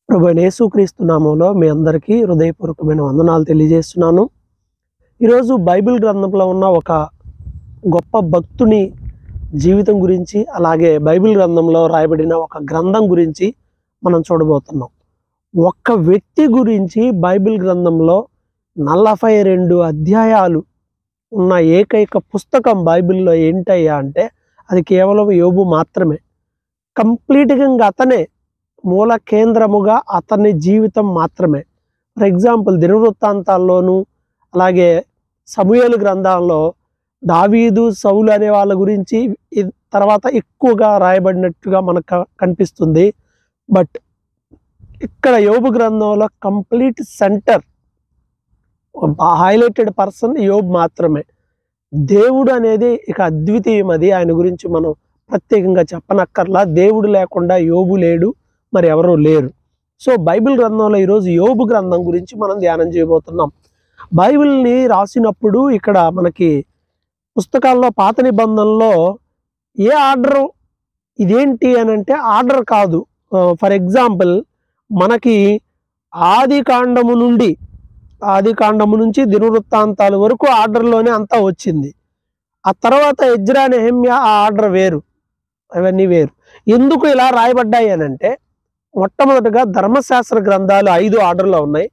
ప్రభువైన యేసుక్రీస్తు నామములో మీ అందరికీ హృదయపూర్వకమైన వందనాలు తెలియజేస్తున్నాను. ఈరోజు బైబిల్ గ్రంథంలో ఉన్న ఒక గొప్ప భక్తుని జీవితం గురించి, అలాగే బైబిల్ గ్రంథంలో రాయబడిన ఒక గ్రంథం గురించి మనం చూడబోతున్నాం. ఒక్క వ్యక్తి గురించి బైబిల్ గ్రంథంలో 42 అధ్యాయాలు ఉన్న ఏకైక పుస్తకం బైబిల్లో ఏంటయ్యా అంటే అది కేవలం యోబు మాత్రమే. కంప్లీట్‌గా అతనే మూల కేంద్రముగా అతని జీవితం మాత్రమే. ఫర్ ఎగ్జాంపుల్ దినవృత్తాంతాల్లోనూ, అలాగే సమూయేలు గ్రంథాల్లో దావీదు, సౌలు అనే వాళ్ళ గురించి తర్వాత ఎక్కువగా రాయబడినట్టుగా మనకు కనిపిస్తుంది. బట్ ఇక్కడ యోబు గ్రంథంలో కంప్లీట్ సెంటర్ హైలైటెడ్ పర్సన్ యోబు మాత్రమే. దేవుడు అనేది ఇక అద్వితీయం. అది ఆయన గురించి మనం ప్రత్యేకంగా చెప్పనక్కర్లా. దేవుడు లేకుండా యోబు లేడు, మరి ఎవరూ లేరు. సో బైబిల్ గ్రంథంలో ఈరోజు యోబు గ్రంథం గురించి మనం ధ్యానం చేయబోతున్నాం. బైబిల్ని రాసినప్పుడు ఇక్కడ మనకి పుస్తకాల్లో పాత నిబంధనలో ఏ ఆర్డర్ ఇదేంటి అని అంటే ఆర్డర్ కాదు. ఫర్ ఎగ్జాంపుల్ మనకి ఆది కాండము నుంచి దినవృత్తాంతాల వరకు ఆర్డర్లోనే అంతా వచ్చింది. ఆ తర్వాత ఎజ్రా, నెహెమ్యా ఆ ఆర్డర్ వేరు, అవన్నీ వేరు. ఎందుకు ఇలా రాయబడ్డాయి అని అంటే మొట్టమొదటిగా ధర్మశాస్త్ర గ్రంథాలు 5 ఆర్డర్లో ఉన్నాయి.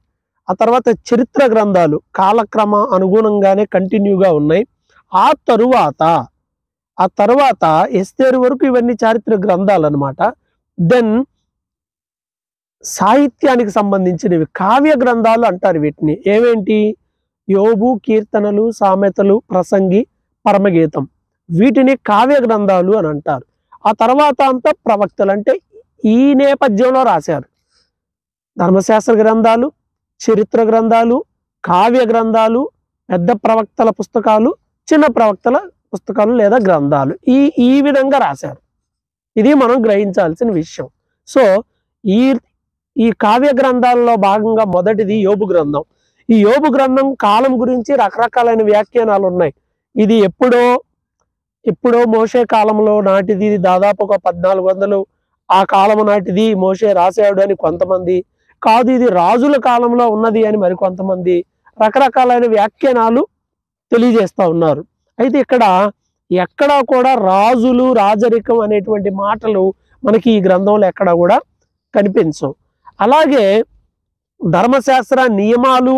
ఆ తర్వాత చరిత్ర గ్రంథాలు కాలక్రమ అనుగుణంగానే కంటిన్యూగా ఉన్నాయి. ఆ తరువాత ఎస్తేరు వరకు ఇవన్నీ చారిత్రక గ్రంథాలు అన్నమాట. దెన్ సాహిత్యానికి సంబంధించినవి కావ్య గ్రంథాలు అంటారు వీటిని. ఏమేంటి? యోబు, కీర్తనలు, సామెతలు, ప్రసంగి, పరమగీతం, వీటిని కావ్య గ్రంథాలు అని అంటారు. ఆ తర్వాత అంతా ప్రవక్తలు, అంటే ఈ నేపథ్యంలో రాశారు. ధర్మశాస్త్ర గ్రంథాలు, చరిత్ర గ్రంథాలు, కావ్య గ్రంథాలు, పెద్ద ప్రవక్తల పుస్తకాలు, చిన్న ప్రవక్తల పుస్తకాలు లేదా గ్రంథాలు, ఈ విధంగా రాశారు. ఇది మనం గ్రహించాల్సిన విషయం. సో ఈ కావ్య గ్రంథాలలో భాగంగా మొదటిది యోబు గ్రంథం. ఈ యోబు గ్రంథం కాలం గురించి రకరకాలైన వ్యాఖ్యానాలు ఉన్నాయి. ఇది ఎప్పుడో మోషే కాలంలో నాటిది, దాదాపు ఒక 1400 ఆ కాలం నాటిది మోషే రాశాడు అని కొంతమంది, కాదు ఇది రాజుల కాలంలో ఉన్నది అని మరి కొంతమంది, రకరకాలైన వ్యాఖ్యానాలు తెలియజేస్తూ ఉన్నారు. అయితే ఎక్కడా కూడా రాజులు, రాజరికం అనేటువంటి మాటలు మనకి ఈ గ్రంథంలో ఎక్కడా కూడా కనిపించవు. అలాగే ధర్మశాస్త్ర నియమాలు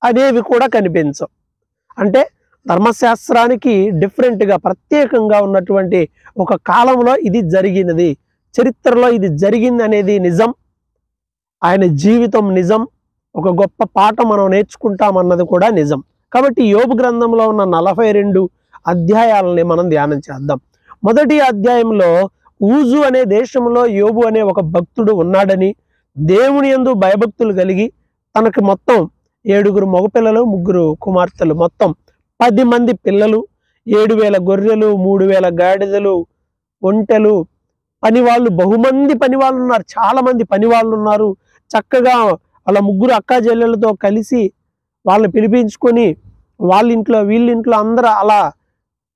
అనేవి కూడా కనిపించవు. అంటే ధర్మశాస్త్రానికి డిఫరెంట్గా ప్రత్యేకంగా ఉన్నటువంటి ఒక కాలంలో ఇది జరిగినది, చరిత్రలో ఇది జరిగింది అనేది నిజం, ఆయన జీవితం నిజం, ఒక గొప్ప పాఠం మనం నేర్చుకుంటామన్నది కూడా నిజం. కాబట్టి యోబు గ్రంథంలో ఉన్న 42 అధ్యాయాలని మనం ధ్యానం చేద్దాం. మొదటి అధ్యాయంలో ఊజు అనే దేశంలో యోబు అనే ఒక భక్తుడు ఉన్నాడని, దేవుని యందు భయభక్తులు కలిగి తనకి మొత్తం 7 మగపిల్లలు, 3 కుమార్తెలు, మొత్తం 10 మంది పిల్లలు, 7,000 గొర్రెలు, 3,000 గాడిదలు, ఒంటెలు, పనివాళ్ళు, బహుమంది పనివాళ్ళు ఉన్నారు, చాలా మంది పనివాళ్ళు ఉన్నారు. చక్కగా వాళ్ళ 3 అక్కా చెల్లెలతో కలిసి వాళ్ళని పిలిపించుకొని వీళ్ళింట్లో అందరూ అలా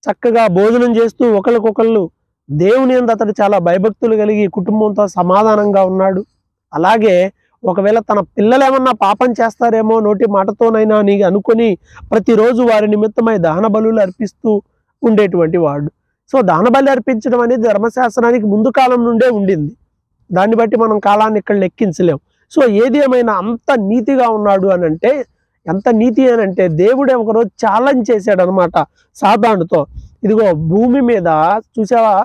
చక్కగా భోజనం చేస్తూ ఒకరికొకళ్ళు దేవుని యందు అతడు చాలా భయభక్తులు కలిగి కుటుంబంతో సమాధానంగా ఉన్నాడు. అలాగే ఒకవేళ తన పిల్లలు ఏమన్నా పాపం చేస్తారేమో నోటి మాటతోనైనా అని అనుకొని ప్రతిరోజు వారి నిమిత్తమై దహన బలులు అర్పిస్తూ ఉండేటువంటి వాడు. సో దహన బలి అర్పించడం అనేది ధర్మశాస్త్రానికి ముందు కాలం నుండే ఉండింది. దాన్ని బట్టి మనం కాలాన్ని ఇక్కడ లెక్కించలేం. సో ఏది ఏమైనా అంత నీతిగా ఉన్నాడు అని అంటే, ఎంత నీతి అని అంటే దేవుడే ఒకరోజు ఛాలెంజ్ చేశాడు అనమాట సాతానుతో. ఇదిగో భూమి మీద చూసావా,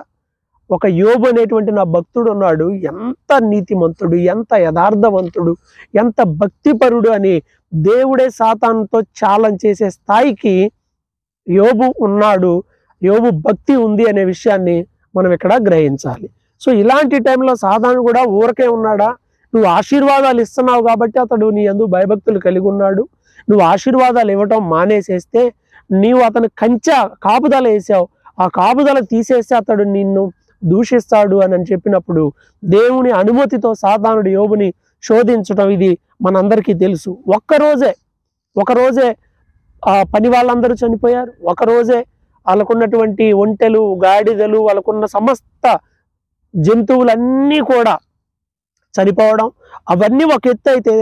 ఒక యోబు అనేటువంటి నా భక్తుడు ఉన్నాడు, ఎంత నీతిమంతుడు, ఎంత యథార్థవంతుడు, ఎంత భక్తిపరుడు అని దేవుడే సాతానుతో ఛాలెంజ్ చేసే స్థాయికి యోబు ఉన్నాడు, యోబు భక్తి ఉంది అనే విషయాన్ని మనం ఇక్కడ గ్రహించాలి. సో ఇలాంటి టైంలో సాతాను కూడా ఊరకే ఉన్నాడా? నువ్వు ఆశీర్వాదాలు ఇస్తున్నావు కాబట్టి అతడు నీ యందు భయభక్తులు కలిగి ఉన్నాడు. నువ్వు ఆశీర్వాదాలు ఇవ్వటం మానేసేస్తే, నీవు అతను కాపుదల వేసావు, ఆ కాపుదల తీసేస్తే అతడు నిన్ను దూషిస్తాడు అని చెప్పినప్పుడు దేవుని అనుమతితో సాతానుడు యోబుని శోధించడం ఇది మనందరికీ తెలుసు. ఒకరోజే ఆ పని వాళ్ళందరూ చనిపోయారు. ఒకరోజే వాళ్ళకున్నటువంటి ఒంటెలు, గాడిదలు, వాళ్ళకున్న సమస్త జంతువులన్నీ కూడా చనిపోవడం అవన్నీ ఒక ఎత్తు అయితే,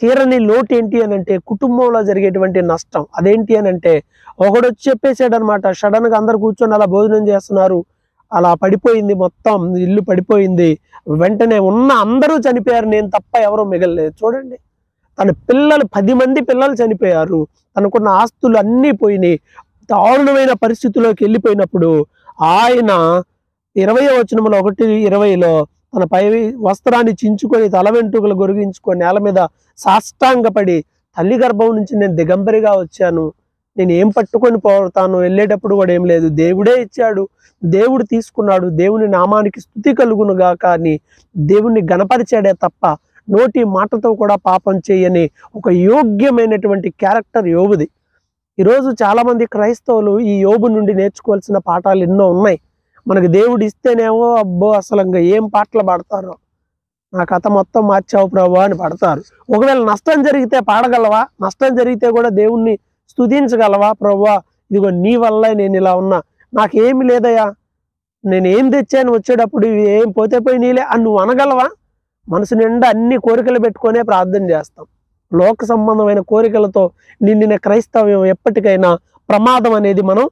తీరని లోటు ఏంటి అని అంటే కుటుంబంలో జరిగేటువంటి నష్టం. అదేంటి అని అంటే ఒకడు వచ్చి చెప్పేసాడు అనమాట, సడన్ గా అందరు కూర్చొని అలా భోజనం చేస్తున్నారు, అలా పడిపోయింది, మొత్తం ఇల్లు పడిపోయింది, వెంటనే ఉన్న అందరూ చనిపోయారు, నేను తప్ప ఎవరూ మిగలలేదు. చూడండి, తన పిల్లలు 10 మంది పిల్లలు చనిపోయారు, తనకున్న ఆస్తులు అన్నీ పోయినాయి, దారుణమైన పరిస్థితిలోకి వెళ్ళిపోయినప్పుడు ఆయన 20వ వచనంలో 1:20లో తన పై వస్త్రాన్ని చించుకొని తల వెంట్రుకలు గొరిగించుకొని నేల మీద సాష్టాంగపడి, తల్లి గర్భం నుంచి నేను దిగంబరిగా వచ్చాను, నేను ఏం పట్టుకొని పోతాను, వెళ్ళేటప్పుడు కూడా ఏం లేదు, దేవుడే ఇచ్చాడు, దేవుడు తీసుకున్నాడు, దేవుని నామానికి స్తుతి కలుగునుగాక అని దేవుణ్ణి గణపరిచాడే తప్ప నోటి మాటతో కూడా పాపం చేయని ఒక యోగ్యమైనటువంటి క్యారెక్టర్ యోబుది. ఈరోజు చాలా మంది క్రైస్తవులు ఈ యోబు నుండి నేర్చుకోవాల్సిన పాఠాలు ఎన్నో ఉన్నాయి. మనకు దేవుడు ఇస్తేనేమో అబ్బో అసలు ఇంకా ఏం పాటలు పాడతారో, నా కథ మొత్తం మార్చావు ప్రభు అని పాడతారు. ఒకవేళ నష్టం జరిగితే పాడగలవా? నష్టం జరిగితే కూడా దేవుణ్ణి స్తుతించగలవా? ప్రభువా ఇదిగో నీ వల్ల నేను ఇలా ఉన్నా, నాకేమి లేదయ్యా, నేను ఏం తెచ్చాను వచ్చేటప్పుడు, ఇవి ఏం పోతే పోయి నీలే అని నువ్వు అనగలవా? మనసు నిండా అన్ని కోరికలు పెట్టుకునే ప్రార్థన చేస్తాం. లోక సంబంధమైన కోరికలతో నిండిన క్రైస్తవ్యం ఎప్పటికైనా ప్రమాదం అనేది మనం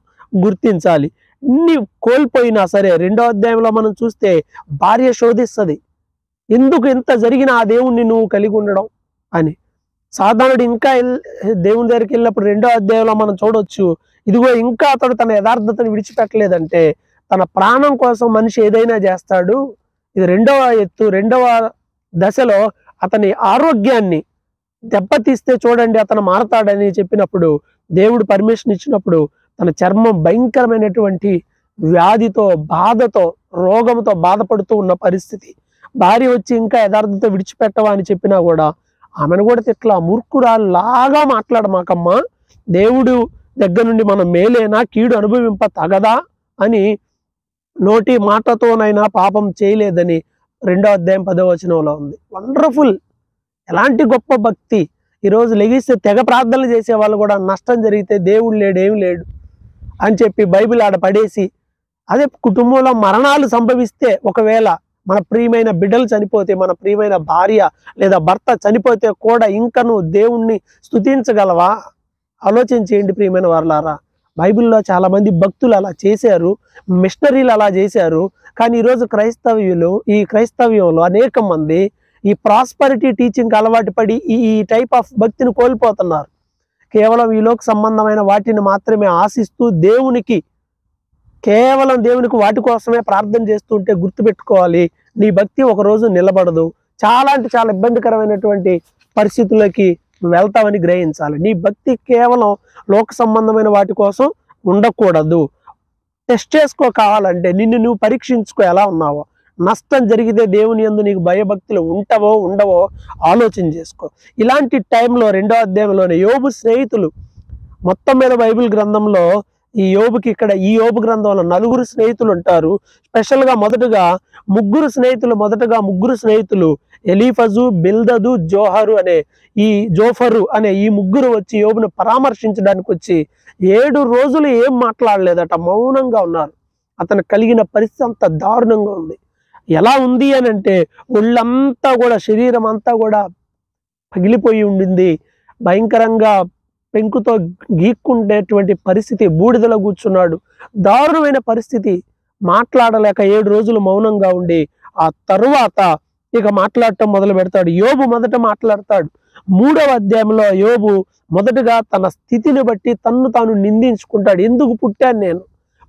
గుర్తించాలి. ఇన్ని కోల్పోయినా సరే 2వ అధ్యాయంలో మనం చూస్తే భార్య శోధిస్తుంది, ఎందుకు ఇంత జరిగిన ఆ దేవుణ్ణి నువ్వు కలిగి ఉండడం అని. సాధారణుడు ఇంకా దేవుని దగ్గరికి వెళ్ళినప్పుడు 2వ అధ్యాయంలో మనం చూడొచ్చు, ఇదిగో ఇంకా అతడు తన యథార్థతను విడిచిపెట్టలేదంటే తన ప్రాణం కోసం మనిషి ఏదైనా చేస్తాడు. ఇది 2వ ఎత్తు. 2వ దశలో అతని ఆరోగ్యాన్ని దెబ్బతీస్తే చూడండి అతను మారతాడని చెప్పినప్పుడు, దేవుడు పర్మిషన్ ఇచ్చినప్పుడు తన చర్మం భయంకరమైనటువంటి వ్యాధితో, బాధతో, రోగంతో బాధపడుతూ ఉన్న పరిస్థితి. భార్య వచ్చి ఇంకా యథార్థత విడిచిపెట్టవా అని చెప్పినా కూడా ఆమెను కూడా తిట్లా, మూర్ఖురాలాగా మాట్లాడమాకమ్మా, దేవుడు దగ్గర నుండి మనం మేలేనా, కీడు అనుభవింప తగదా అని నోటి మాటతోనైనా పాపం చేయలేదని 2వ అధ్యాయం 10వ వచనంలో ఉంది. వండర్ఫుల్, ఎలాంటి గొప్ప భక్తి. ఈరోజు లెగిస్తే తెగ ప్రార్థనలు చేసే వాళ్ళు కూడా నష్టం జరిగితే దేవుడు లేడు, ఏమి లేడు అని చెప్పి బైబిల్ ఆడ పడేసి, అదే కుటుంబంలో మరణాలు సంభవిస్తే, ఒకవేళ మన ప్రియమైన బిడ్డలు చనిపోతే, మన ప్రియమైన భార్య లేదా భర్త చనిపోతే కూడా ఇంకా నువ్వు దేవుణ్ణి స్తుతించగలవా? ఆలోచించేయండి ప్రియమైన వారలారా. బైబిల్లో చాలా మంది భక్తులు అలా చేశారు, మిషనరీలు అలా చేశారు. కానీ ఈరోజు ఈ క్రైస్తవ్యంలో అనేక మంది ఈ ప్రాస్పరిటీ టీచింగ్ అలవాటు పడి ఈ టైప్ ఆఫ్ భక్తిని కోల్పోతున్నారు. కేవలం ఈ లోక సంబంధమైన వాటిని మాత్రమే ఆశిస్తూ కేవలం దేవునికి వాటి కోసమే ప్రార్థన చేస్తుంటే గుర్తుపెట్టుకోవాలి, నీ భక్తి ఒకరోజు నిలబడదు. చాలా ఇబ్బందికరమైనటువంటి పరిస్థితుల్లోకి నువ్వు వెళ్తావని గ్రహించాలి. నీ భక్తి కేవలం లోక సంబంధమైన వాటి కోసం ఉండకూడదు. టెస్ట్ చేసుకో, కావాలంటే నిన్ను నువ్వు పరీక్షించుకో ఎలా ఉన్నావో. నష్టం జరిగితే దేవుని యందు నీకు భయభక్తులు ఉంటావో ఉండవో ఆలోచన చేసుకో. ఇలాంటి టైంలో 2వ అధ్యాయంలోనే యోబు స్నేహితులు, మొత్తం మీద బైబిల్ గ్రంథంలో ఈ యోబు గ్రంథంలో 4 స్నేహితులు ఉంటారు. స్పెషల్గా మొదటగా ముగ్గురు స్నేహితులు ఎలీఫజు, బిల్దదు, జోఫరు అనే ఈ ముగ్గురు వచ్చి యోబును పరామర్శించడానికి వచ్చి 7 రోజులు ఏం మాట్లాడలేదట, మౌనంగా ఉన్నారు. అతను కలిగిన పరిస్థితి అంత దారుణంగా ఉంది. ఎలా ఉంది అని అంటే ఒళ్ళంతా కూడా, శరీరం అంతా కూడా పగిలిపోయి ఉండింది, భయంకరంగా పెంకుతో గీక్కుండేటువంటి పరిస్థితి, బూడిదలో కూర్చున్నాడు, దారుణమైన పరిస్థితి. మాట్లాడలేక 7 రోజులు మౌనంగా ఉండి ఆ తరువాత ఇక మాట్లాడటం మొదలు పెడతాడు. యోబు మొదట మాట్లాడతాడు. 3వ అధ్యాయంలో యోబు మొదటగా తన స్థితిని బట్టి తన్ను తాను నిందించుకుంటాడు. ఎందుకు పుట్టాను, నేను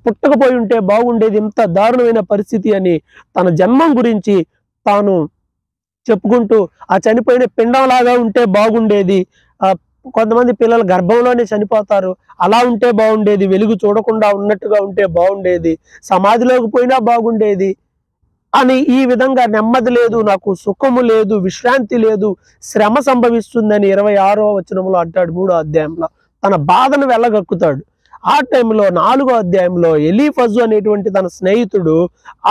పుట్టకపోయి ఉంటే బాగుండేది, ఇంత దారుణమైన పరిస్థితి అని తన జన్మం గురించి తాను చెప్పుకుంటూ, ఆ చనిపోయిన పిండంలాగా ఉంటే బాగుండేది, కొంతమంది పిల్లలు గర్భంలోనే చనిపోతారు, అలా ఉంటే బాగుండేది, వెలుగు చూడకుండా ఉన్నట్టుగా ఉంటే బాగుండేది, సమాధిలోకి పోయినా బాగుండేది అని ఈ విధంగా నెమ్మది లేదు, నాకు సుఖము లేదు, విశ్రాంతి లేదు, శ్రమ సంభవిస్తుందని 26వ వచనంలో అంటాడు. 3వ అధ్యాయంలో తన బాధను వెళ్ళగక్కుతాడు. ఆ టైంలో 4వ అధ్యాయంలో ఎలీఫజు అనేటువంటి తన స్నేహితుడు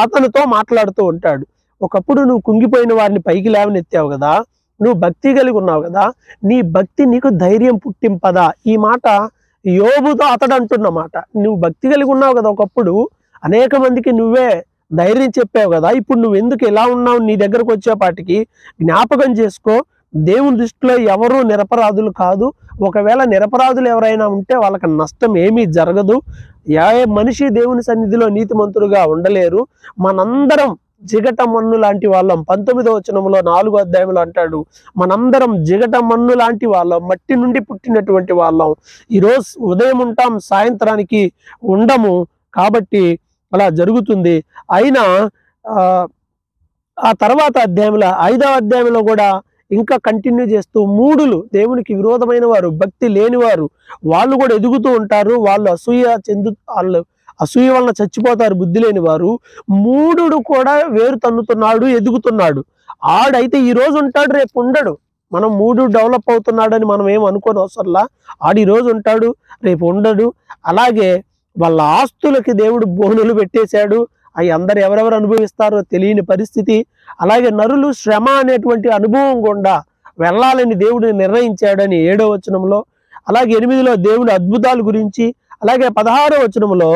అతనితో మాట్లాడుతూ ఉంటాడు. ఒకప్పుడు నువ్వు కుంగిపోయిన వారిని పైకి లేవనెత్తావు కదా, నువ్వు భక్తి కలిగి ఉన్నావు కదా, నీ భక్తి నీకు ధైర్యం పుట్టింపదా. ఈ మాట యోబుతో అతడు అంటున్నమాట. నువ్వు భక్తి కలిగి ఉన్నావు కదా, ఒకప్పుడు అనేక మందికి నువ్వే ధైర్యం చెప్పావు కదా, ఇప్పుడు నువ్వు ఎందుకు ఇలా ఉన్నావు, నీ దగ్గరకు వచ్చేపాటికి జ్ఞాపకం చేసుకో, దేవుని దృష్టిలో ఎవరు నిరపరాధులు కాదు. ఒకవేళ నిరపరాధులు ఎవరైనా ఉంటే వాళ్ళకి నష్టం ఏమీ జరగదు. ఏ మనిషి దేవుని సన్నిధిలో నీతిమంతుడుగా ఉండలేరు. మనందరం జిగట మన్ను లాంటి వాళ్ళం. 19వ వచనంలో 4వ అధ్యాయంలో అంటాడు, మనందరం జిగట మన్ను లాంటి వాళ్ళం, మట్టి నుండి పుట్టినటువంటి వాళ్ళం. ఈరోజు ఉదయం ఉంటాం, సాయంత్రానికి ఉండము. కాబట్టి అలా జరుగుతుంది. అయినా ఆ తర్వాత అధ్యాయంలో 5వ అధ్యాయంలో కూడా ఇంకా కంటిన్యూ చేస్తూ, మూఢులు, దేవునికి విరోధమైన వారు, భక్తి లేనివారు, వాళ్ళు కూడా ఎదుగుతూ ఉంటారు. వాళ్ళు అసూయ వలన చచ్చిపోతారు, బుద్ధి లేని వారు. మూఢుడు కూడా వేరు తన్నుతున్నాడు, ఎదుగుతున్నాడు. ఆడైతే ఈ రోజు ఉంటాడు, రేపు ఉండడు. మనం మూడు డెవలప్ అవుతున్నాడని మనం ఏం అనుకోని అవసరంలా. ఆడు ఈ రోజు ఉంటాడు, రేపు ఉండడు. అలాగే వాళ్ళ ఆస్తులకి దేవుడు బోనులు పెట్టేశాడు. అవి అందరు ఎవరెవరు అనుభవిస్తారో తెలియని పరిస్థితి. అలాగే నరులు శ్రమ అనేటువంటి అనుభవం గుండా వెళ్ళాలని దేవుడు నిర్ణయించాడని 7వ వచనంలో, అలాగే 8లో దేవుని అద్భుతాల గురించి, అలాగే 16వ వచనంలో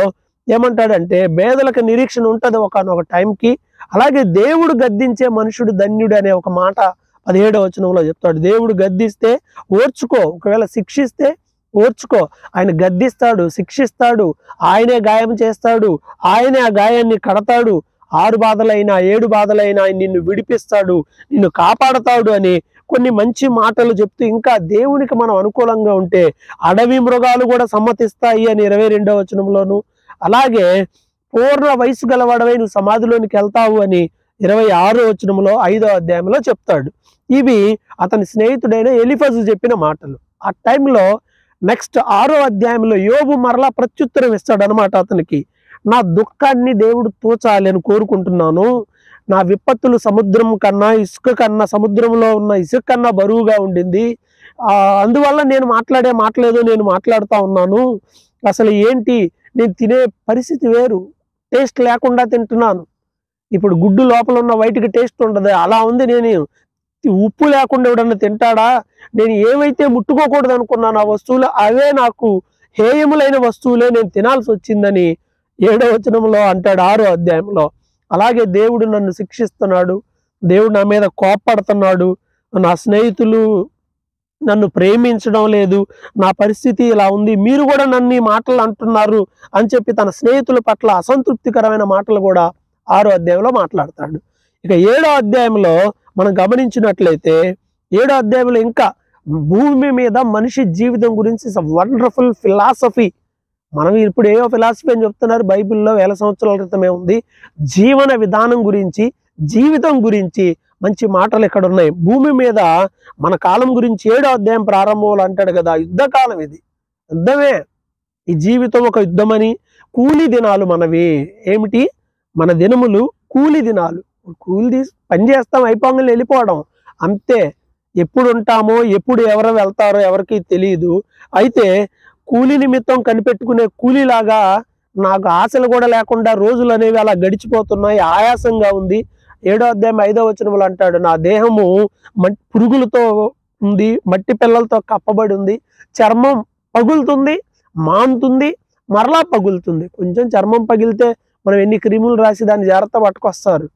ఏమంటాడంటే పేదలకు నిరీక్షణ ఉంటుంది ఒకనొక టైంకి. అలాగే దేవుడు గద్దించే మనుషుడు ధన్యుడు అనే ఒక మాట 17వ వచనంలో చెప్తాడు. దేవుడు గద్దిస్తే ఓర్చుకో, ఒకవేళ శిక్షిస్తే ఓర్చుకో. ఆయన గద్దిస్తాడు, శిక్షిస్తాడు, ఆయనే గాయం చేస్తాడు, ఆయనే ఆ గాయాన్ని కడతాడు. 6 బాధలైనా 7 బాధలైనా ఆయన నిన్ను విడిపిస్తాడు, నిన్ను కాపాడతాడు అని కొన్ని మంచి మాటలు చెప్తూ, ఇంకా దేవునికి మనం అనుకూలంగా ఉంటే అడవి మృగాలు కూడా సమ్మతిస్తాయి అని 22వ వచనంలోను, అలాగే పూర్ణ వయసు గలవాడవై నువ్వు సమాధిలోనికి వెళ్తావు అని 26వ వచనంలో 5వ అధ్యాయంలో చెప్తాడు. ఇవి అతని స్నేహితుడైన ఎలీఫజు చెప్పిన మాటలు. ఆ టైంలో నెక్స్ట్ 6వ అధ్యాయంలో యోబు మరలా ప్రత్యుత్తరం ఇస్తాడు అనమాట అతనికి. నా దుఃఖాన్ని దేవుడు తూచాలి అని కోరుకుంటున్నాను. నా విపత్తులు సముద్రం కన్నా, ఇసుక కన్నా, సముద్రంలో ఉన్న ఇసుక కన్నా బరువుగా ఉండింది. అందువల్ల నేను మాట్లాడే మాటలేదో నేను మాట్లాడుతూ ఉన్నాను. అసలు ఏంటి, నేను తినే పరిస్థితి వేరు, టేస్ట్ లేకుండా తింటున్నాను. ఇప్పుడు గుడ్డు లోపల ఉన్న వైట్కి టేస్ట్ ఉండదు, అలా ఉంది. నేను ఉప్పు లేకుండా ఎవడన్నా తింటాడా? నేను ఏవైతే ముట్టుకోకూడదు అనుకున్నాను ఆ వస్తువులు, అవే నాకు హేయములైన వస్తువులే నేను తినాల్సి వచ్చిందని 7వ వచనంలో అంటాడు 6వ అధ్యాయంలో. అలాగే దేవుడు నన్ను శిక్షిస్తున్నాడు, దేవుడు నా మీద కోప్పడుతున్నాడు, నా స్నేహితులు నన్ను ప్రేమించడం లేదు, నా పరిస్థితి ఇలా ఉంది, మీరు కూడా నన్ను ఈ మాటలు అంటున్నారు అని చెప్పి తన స్నేహితుల పట్ల అసంతృప్తికరమైన మాటలు కూడా 6వ అధ్యాయంలో మాట్లాడతాడు. ఇక 7వ అధ్యాయంలో మనం గమనించినట్లయితే 7వ అధ్యాయంలో ఇంకా భూమి మీద మనిషి జీవితం గురించి వండర్ఫుల్ ఫిలాసఫీ. మనం ఇప్పుడు ఏవో ఫిలాసఫీ అని చెప్తున్నారు, బైబిల్లో 1000 సంవత్సరాల క్రితమే ఉంది. జీవన విధానం గురించి, జీవితం గురించి మంచి మాటలు ఇక్కడ ఉన్నాయి. భూమి మీద మన కాలం గురించి 7వ అధ్యాయం ప్రారంభంలో అంటాడు కదా, యుద్ధకాలం, ఇది యుద్ధమే, ఈ జీవితం ఒక యుద్ధమని. కూలి దినాలు మనవి. ఏమిటి? మన దినములు కూలి దినాలు. కూలి తీసి పని చేస్తాం, అయిపోగానే వెళ్ళిపోవడం అంతే. ఎప్పుడు ఉంటామో, ఎప్పుడు ఎవరు వెళ్తారో ఎవరికి తెలియదు. అయితే కూలి నిమిత్తం కనిపెట్టుకునే కూలీలాగా నాకు ఆశలు కూడా లేకుండా రోజులు అనేవి అలా గడిచిపోతున్నాయి, ఆయాసంగా ఉంది. 7వ అధ్యాయం 5వ వచనంలో అంటాడు, నా దేహము పురుగులతో ఉంది, మట్టి పిల్లలతో కప్పబడి ఉంది, చర్మం పగులుతుంది, మాంతుంది, మరలా పగులుతుంది. కొంచెం చర్మం పగిలితే మనం ఎన్ని క్రీములు రాసి దాన్ని జాగ్రత్త పట్టుకొస్తారు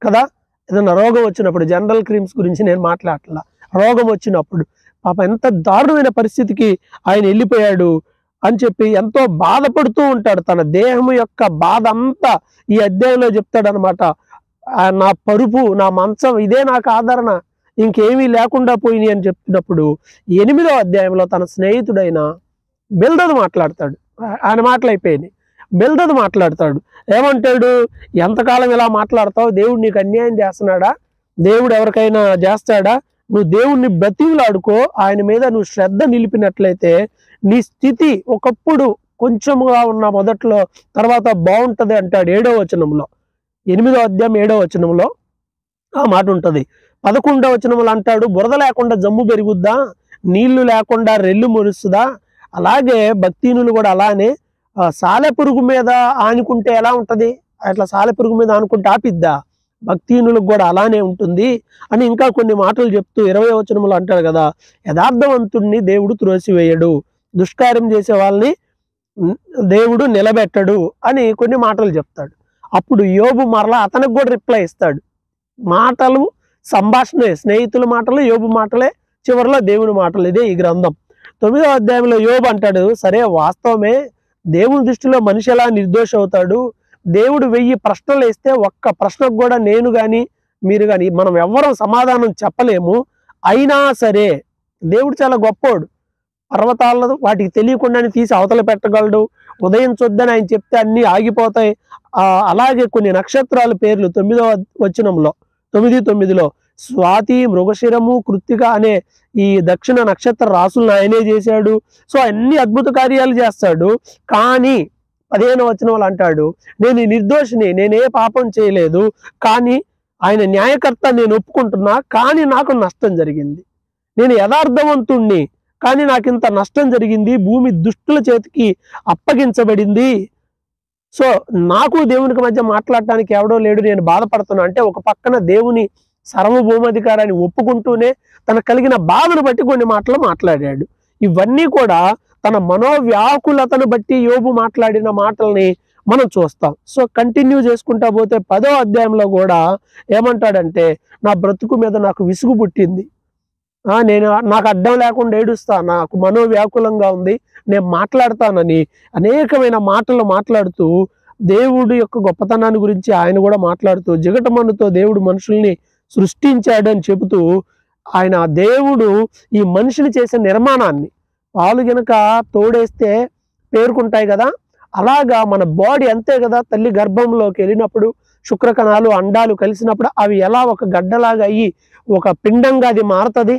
కదా. ఏదైనా రోగం వచ్చినప్పుడు, జనరల్ క్రీమ్స్ గురించి నేను మాట్లాడట్లా, రోగం వచ్చినప్పుడు పాప ఎంత దారుణమైన పరిస్థితికి ఆయన వెళ్ళిపోయాడు అని చెప్పి ఎంతో బాధపడుతూ ఉంటాడు. తన దేహం యొక్క బాధ అంతా ఈ అధ్యాయంలో చెప్తాడు అనమాట. నా పరుపు, నా మంచం, ఇదే నాకు ఆదరణ, ఇంకేమీ లేకుండా పోయినాయి అని చెప్తున్నప్పుడు 8వ అధ్యాయంలో తన స్నేహితుడైన బిల్దదు మాట్లాడతాడు. ఆయన మాటలు అయిపోయినాయి. బిల్దదు మాట్లాడతాడు. ఏమంటాడు? ఎంతకాలం ఇలా మాట్లాడతావు? దేవుడు నీకు అన్యాయం చేస్తున్నాడా? దేవుడు ఎవరికైనా చేస్తాడా? నువ్వు దేవుణ్ణి బతివులాడుకో, ఆయన మీద నువ్వు శ్రద్ధ నిలిపినట్లయితే నీ స్థితి ఒకప్పుడు కొంచెముగా ఉన్న మొదట్లో తర్వాత బాగుంటది అంటాడు 7వ వచనంలో. 8వ అధ్యాయం 7వ వచనంలో ఆ మాట ఉంటుంది. 11వ వచనంలో అంటాడు, బురద లేకుండా జమ్ము పెరుగుద్దా, నీళ్లు లేకుండా రెల్లు మొరుస్తుందా? అలాగే భక్తిహీనులు కూడా అలానే సాలెపురుగు మీద ఆనుకుంటే ఎలా ఉంటది, అట్లా సాలెపురుగు మీద ఆనుకుంటే ఆపిద్దా? భక్తిహీనులకు కూడా అలానే ఉంటుంది అని ఇంకా కొన్ని మాటలు చెప్తూ 20వ వచనంలో అంటాడు కదా, యథార్థవంతుడిని దేవుడు త్రోసివేయడు, దుష్కార్యం చేసే వాళ్ళని దేవుడు నిలబెట్టడు అని కొన్ని మాటలు చెప్తాడు. అప్పుడు యోబు మరలా అతనికి కూడా రిప్లై ఇస్తాడు. మాటలు సంభాషణే, స్నేహితుల మాటలు, యోబు మాటలే, చివరిలో దేవుని మాటలు. ఇదే ఈ గ్రంథం. 9వ అధ్యాయంలో యోబు అంటాడు, సరే వాస్తవమే, దేవుని దృష్టిలో మనిషి ఎలా నిర్దోషి అవుతాడు? దేవుడు 1000 ప్రశ్నలు వేస్తే ఒక్క ప్రశ్నకు కూడా నేను కానీ మీరు కానీ మనం ఎవ్వరం సమాధానం చెప్పలేము. అయినా సరే దేవుడు చాలా గొప్పోడు. పర్వతాలను వాటికి తెలియకుండానే తీసి అవతల పెట్టగలడు. ఉదయం చొద్దని ఆయన చెప్తే అన్నీ ఆగిపోతాయి. అలాగే కొన్ని నక్షత్రాల పేర్లు 9వ వచనంలో 9:9లో స్వాతి, మృగశిరము, కృత్తిక అనే ఈ దక్షిణ నక్షత్ర రాసులను ఆయనే చేశాడు. సో అన్ని అద్భుత కార్యాలు చేస్తాడు. కానీ 15వ వచనంలో అంటాడు, నేను నిర్దోషిని, నేనే పాపం చేయలేదు, కానీ ఆయన న్యాయకర్త, నేను ఒప్పుకుంటున్నా, కానీ నాకు నష్టం జరిగింది. నేను యథార్థవంతుణ్ణి, కానీ నాకు ఇంత నష్టం జరిగింది. భూమి దుష్టుల చేతికి అప్పగించబడింది. సో నాకు దేవునికి మధ్య మాట్లాడటానికి ఎవడో లేడు, నేను బాధపడుతున్నా అంటే ఒక పక్కన దేవుని సర్వభౌమాధికారాన్ని ఒప్పుకుంటూనే తనకు కలిగిన బాధను బట్టి కొన్ని మాటలు మాట్లాడాడు. ఇవన్నీ కూడా తన మనోవ్యాకులతను బట్టి యోబు మాట్లాడిన మాటల్ని మనం చూస్తాం. సో కంటిన్యూ చేసుకుంటా పోతే 10వ అధ్యాయంలో కూడా ఏమంటాడంటే, నా బ్రతుకు మీద నాకు విసుగు పుట్టింది, నాకు అడ్డం లేకుండా ఏడుస్తా, నాకు మనోవ్యాకులంగా ఉంది, నేను మాట్లాడతానని అనేకమైన మాటలు మాట్లాడుతూ దేవుడి యొక్క గొప్పతనాన్ని గురించి ఆయన కూడా మాట్లాడుతూ జిగటమన్నుతో దేవుడు మనుషుల్ని సృష్టించాడని చెబుతూ ఆయన దేవుడు ఈ మనిషిని చేసే నిర్మాణాన్ని, పాలు గనక తోడేస్తే పేరుకుంటాయి కదా, అలాగా మన బాడీ అంతే కదా, తల్లి గర్భంలోకి వెళ్ళినప్పుడు శుక్రకణాలు అండాలు కలిసినప్పుడు అవి ఎలా ఒక గడ్డలాగా అయ్యి ఒక పిండంగా అది మారుతుంది.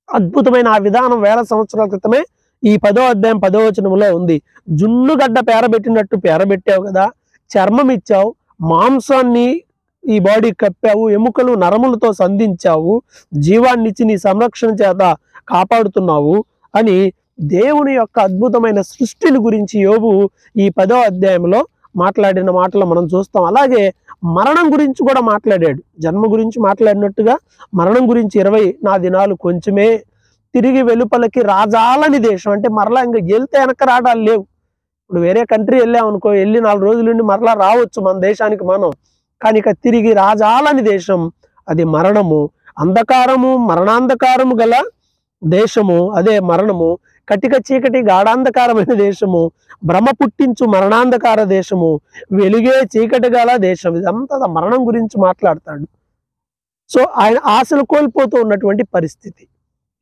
అద్భుతమైన ఆ విధానం 1000 సంవత్సరాల క్రితమే ఈ 10వ అధ్యాయం 10వ వచనంలో ఉంది. జున్నుగడ్డ పేరబెట్టినట్టు పేరబెట్టావు కదా, చర్మం ఇచ్చావు, మాంసాన్ని ఈ బాడీ కప్పావు, ఎముకలు నరములతో సంధించావు, జీవాన్ని ఇచ్చి నీ సంరక్షణ చేత కాపాడుతున్నావు అని దేవుని యొక్క అద్భుతమైన సృష్టిని గురించి యోబు ఈ 10వ అధ్యాయంలో మాట్లాడిన మాటలు మనం చూస్తాం. అలాగే మరణం గురించి కూడా మాట్లాడాడు. జన్మ గురించి మాట్లాడినట్టుగా మరణం గురించి 20 నా దినాలు కొంచెమే, తిరిగి వెలుపలకి రాజాలని దేశం, అంటే మరలా ఇంకా వెళ్తే వెనక రావడాలు లేవు. ఇప్పుడు వేరే కంట్రీ వెళ్ళామనుకో, వెళ్ళి 4 రోజుల నుండి మరలా రావచ్చు మన దేశానికి మనం, కానీ ఇక తిరిగి రాజాలని దేశం అది మరణము, అంధకారము, మరణాంధకారము గల దేశము అదే మరణము, కటిక చీకటి గాఢాంధకారమైన దేశము, భ్రమ పుట్టించు మరణాంధకార దేశము, వెలుగే చీకటి గల దేశం. ఇదంతా మరణం గురించి మాట్లాడతాడు. సో ఆయన ఆశలు కోల్పోతూ ఉన్నటువంటి పరిస్థితి.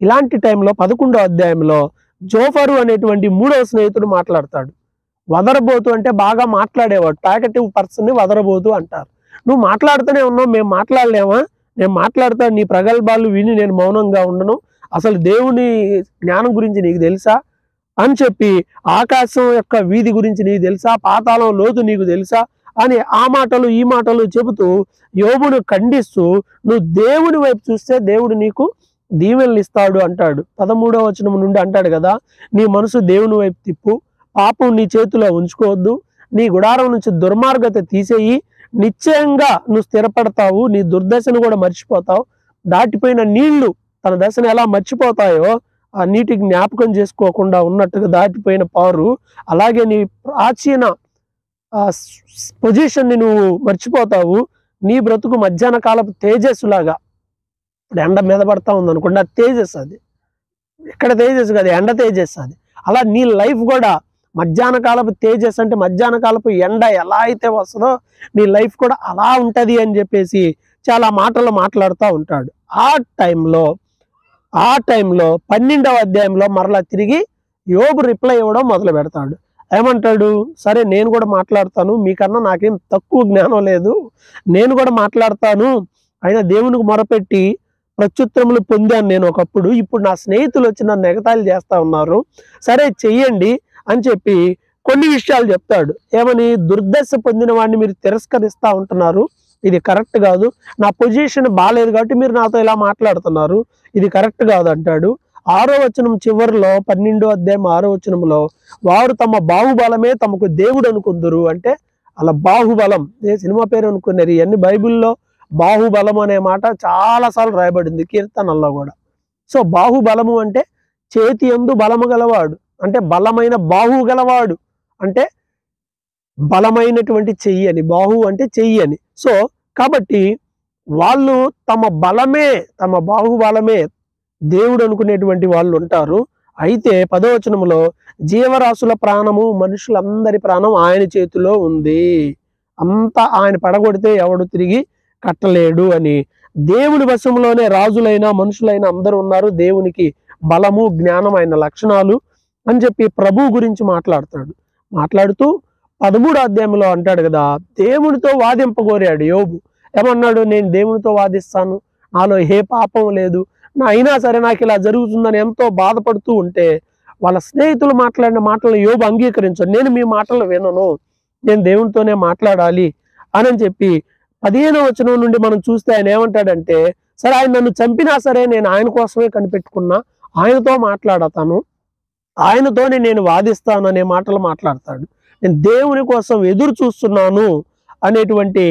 ఇలాంటి టైంలో 11వ అధ్యాయంలో జోఫరు అనేటువంటి 3వ స్నేహితుడు మాట్లాడతాడు. వదరబోతు అంటే బాగా మాట్లాడేవాడు, టాకటివ్ పర్సన్ని వదరబోతు అంటారు. నువ్వు మాట్లాడుతూనే ఉన్నావు, మేము మాట్లాడలేమా? నేను మాట్లాడతాను, నీ ప్రగల్భాలు విని నేను మౌనంగా ఉండను, అసలు దేవుని జ్ఞానం గురించి నీకు తెలుసా అని చెప్పి, ఆకాశం యొక్క వీధి గురించి నీకు తెలుసా, పాతాళం లోతు నీకు తెలుసా అని ఆ మాటలు ఈ మాటలు చెబుతూ యోబును ఖండిస్తూ, నువ్వు దేవుని వైపు చూస్తే దేవుడు నీకు దీవెనలు ఇస్తాడు అంటాడు. 13వ వచనం నుండి అంటాడు కదా, నీ మనసు దేవుని వైపు తిప్పు, పాపం నీ చేతిలో ఉంచుకోవద్దు, నీ గుడారం నుంచి దుర్మార్గత తీసేయి, నిశ్చయంగా నువ్వు స్థిరపడతావు, నీ దుర్దశను కూడా మర్చిపోతావు. దాటిపోయిన నీళ్లు తన దశను ఎలా మర్చిపోతాయో, ఆ నీటికి జ్ఞాపకం చేసుకోకుండా ఉన్నట్టుగా దాటిపోయిన పారు, అలాగే నీ ప్రాచీన పొజిషన్ని నువ్వు మర్చిపోతావు. నీ బ్రతుకు మధ్యాహ్న కాలపు తేజస్సులాగా, ఇప్పుడు ఎండ మీద పడతా ఉంది అనుకోండి, అది తేజస్సు, అది ఎక్కడ తేజస్సు కదా, ఎండ తేజస్సు అది. అలా నీ లైఫ్ కూడా మధ్యాహ్న కాలపు తేజస్సు, అంటే మధ్యాహ్న కాలపు ఎండ ఎలా అయితే వస్తుందో నీ లైఫ్ కూడా అలా ఉంటుంది అని చెప్పేసి చాలా మాటలు మాట్లాడుతూ ఉంటాడు. ఆ టైంలో 12వ అధ్యాయంలో మరలా తిరిగి యోబు రిప్లై ఇవ్వడం మొదలు పెడతాడు. ఏమంటాడు, సరే నేను కూడా మాట్లాడతాను, మీకన్నా నాకేం తక్కువ జ్ఞానం లేదు, నేను కూడా మాట్లాడతాను, అయినా దేవునికి మొరపెట్టి ప్రత్యుత్తరములు పొందాను నేను ఒకప్పుడు, ఇప్పుడు నా స్నేహితులు వచ్చి నన్ను ఎగతాళి చేస్తా ఉన్నారు, సరే చెయ్యండి అని చెప్పి కొన్ని విషయాలు చెప్తాడు. ఏమని, దుర్దశ పొందిన వాడిని మీరు తిరస్కరిస్తూ ఉంటున్నారు, ఇది కరెక్ట్ కాదు, నా పొజిషన్ బాగాలేదు కాబట్టి మీరు నాతో ఇలా మాట్లాడుతున్నారు, ఇది కరెక్ట్ కాదు అంటాడు. 6వ వచనం చివరిలో 12వ అధ్యాయం 6వ వచనంలో, వారు తమ బాహుబలమే తమకు దేవుడు అనుకుందరు అంటే, అలా బాహుబలం ఏ సినిమా పేరు అనుకున్నారు. ఇవన్నీ బైబిల్లో బాహుబలం అనే మాట చాలాసార్లు రాయబడింది, కీర్తనల్లో కూడా. సో బాహుబలము అంటే చేతి యందు బలము గలవాడు, అంటే బలమైన బాహు గలవాడు, అంటే బలమైనటువంటి చెయ్యి అని, బాహు అంటే చెయ్యి అని. సో కాబట్టి వాళ్ళు తమ బలమే, తమ బాహుబలమే దేవుడు అనుకునేటువంటి వాళ్ళు ఉంటారు. అయితే 10వ వచనంలో జీవరాశుల ప్రాణము, మనుషులందరి ప్రాణం ఆయన చేతిలో ఉంది, అంతా ఆయన పడగొడితే ఎవడు తిరిగి కట్టలేడు అని. దేవుని వశంలోనే రాజులైన మనుషులైన అందరూ ఉన్నారు. దేవునికి బలము, జ్ఞానం, ఆయన లక్షణాలు అని చెప్పి ప్రభు గురించి మాట్లాడుతూ 13వ అధ్యాయంలో అంటాడు కదా, దేవునితో వాదింపగోరాడు యోబు. ఏమన్నాడు? నేను దేవునితో వాదిస్తాను, నాలో ఏ పాపం లేదు, అయినా సరే నాకు ఇలా జరుగుతుందని ఎంతో బాధపడుతూ ఉంటే వాళ్ళ స్నేహితులు మాట్లాడిన మాటలను యోబు అంగీకరించాడు. నేను మీ మాటలు వినను, నేను దేవునితోనే మాట్లాడాలి అని చెప్పి 15వ వచనం నుండి మనం చూస్తే ఆయన ఏమంటాడంటే, సరే ఆయన నన్ను చంపినా సరే నేను ఆయన కోసమే కనిపెట్టుకున్నా, ఆయనతో మాట్లాడతాను, ఆయనతోనే నేను వాదిస్తాను అనే మాటలు మాట్లాడతాడు. నేను దేవుని కోసం ఎదురు చూస్తున్నాను అనేటువంటి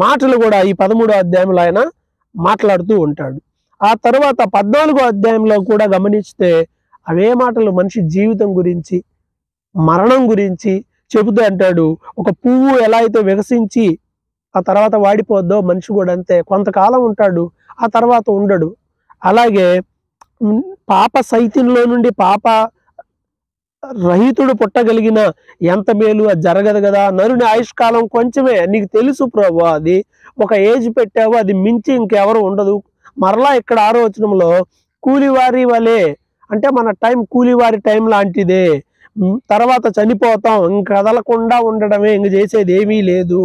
మాటలు కూడా ఈ 13వ అధ్యాయంలో ఆయన మాట్లాడుతూ ఉంటాడు. ఆ తర్వాత 14వ అధ్యాయంలో కూడా గమనిస్తే అవే మాటలు మనిషి జీవితం గురించి, మరణం గురించి చెబుతూ అంటాడు. ఒక పువ్వు ఎలా అయితే వికసించి ఆ తర్వాత వాడిపోద్దో, మనిషి కూడా అంతే, కొంతకాలం ఉంటాడు, ఆ తర్వాత ఉండడు. అలాగే పాప సైతంలో నుండి పాప రహితుడు పుట్టగలిగిన ఎంత మేలు, అది జరగదు కదా. నరుని ఆయుష్కాలం కొంచెమే, నీకు తెలుసు ప్రభు, అది ఒక ఏజ్ పెట్టావు, అది మించి ఇంకెవరు ఉండదు. మరలా ఇక్కడ 6వ వచనంలో కూలివారి వలె, అంటే మన టైం కూలివారి టైం లాంటిదే, తర్వాత చనిపోతాం, ఇంక కదలకుండా ఉండడమే, ఇంక చేసేది ఏమీ లేదు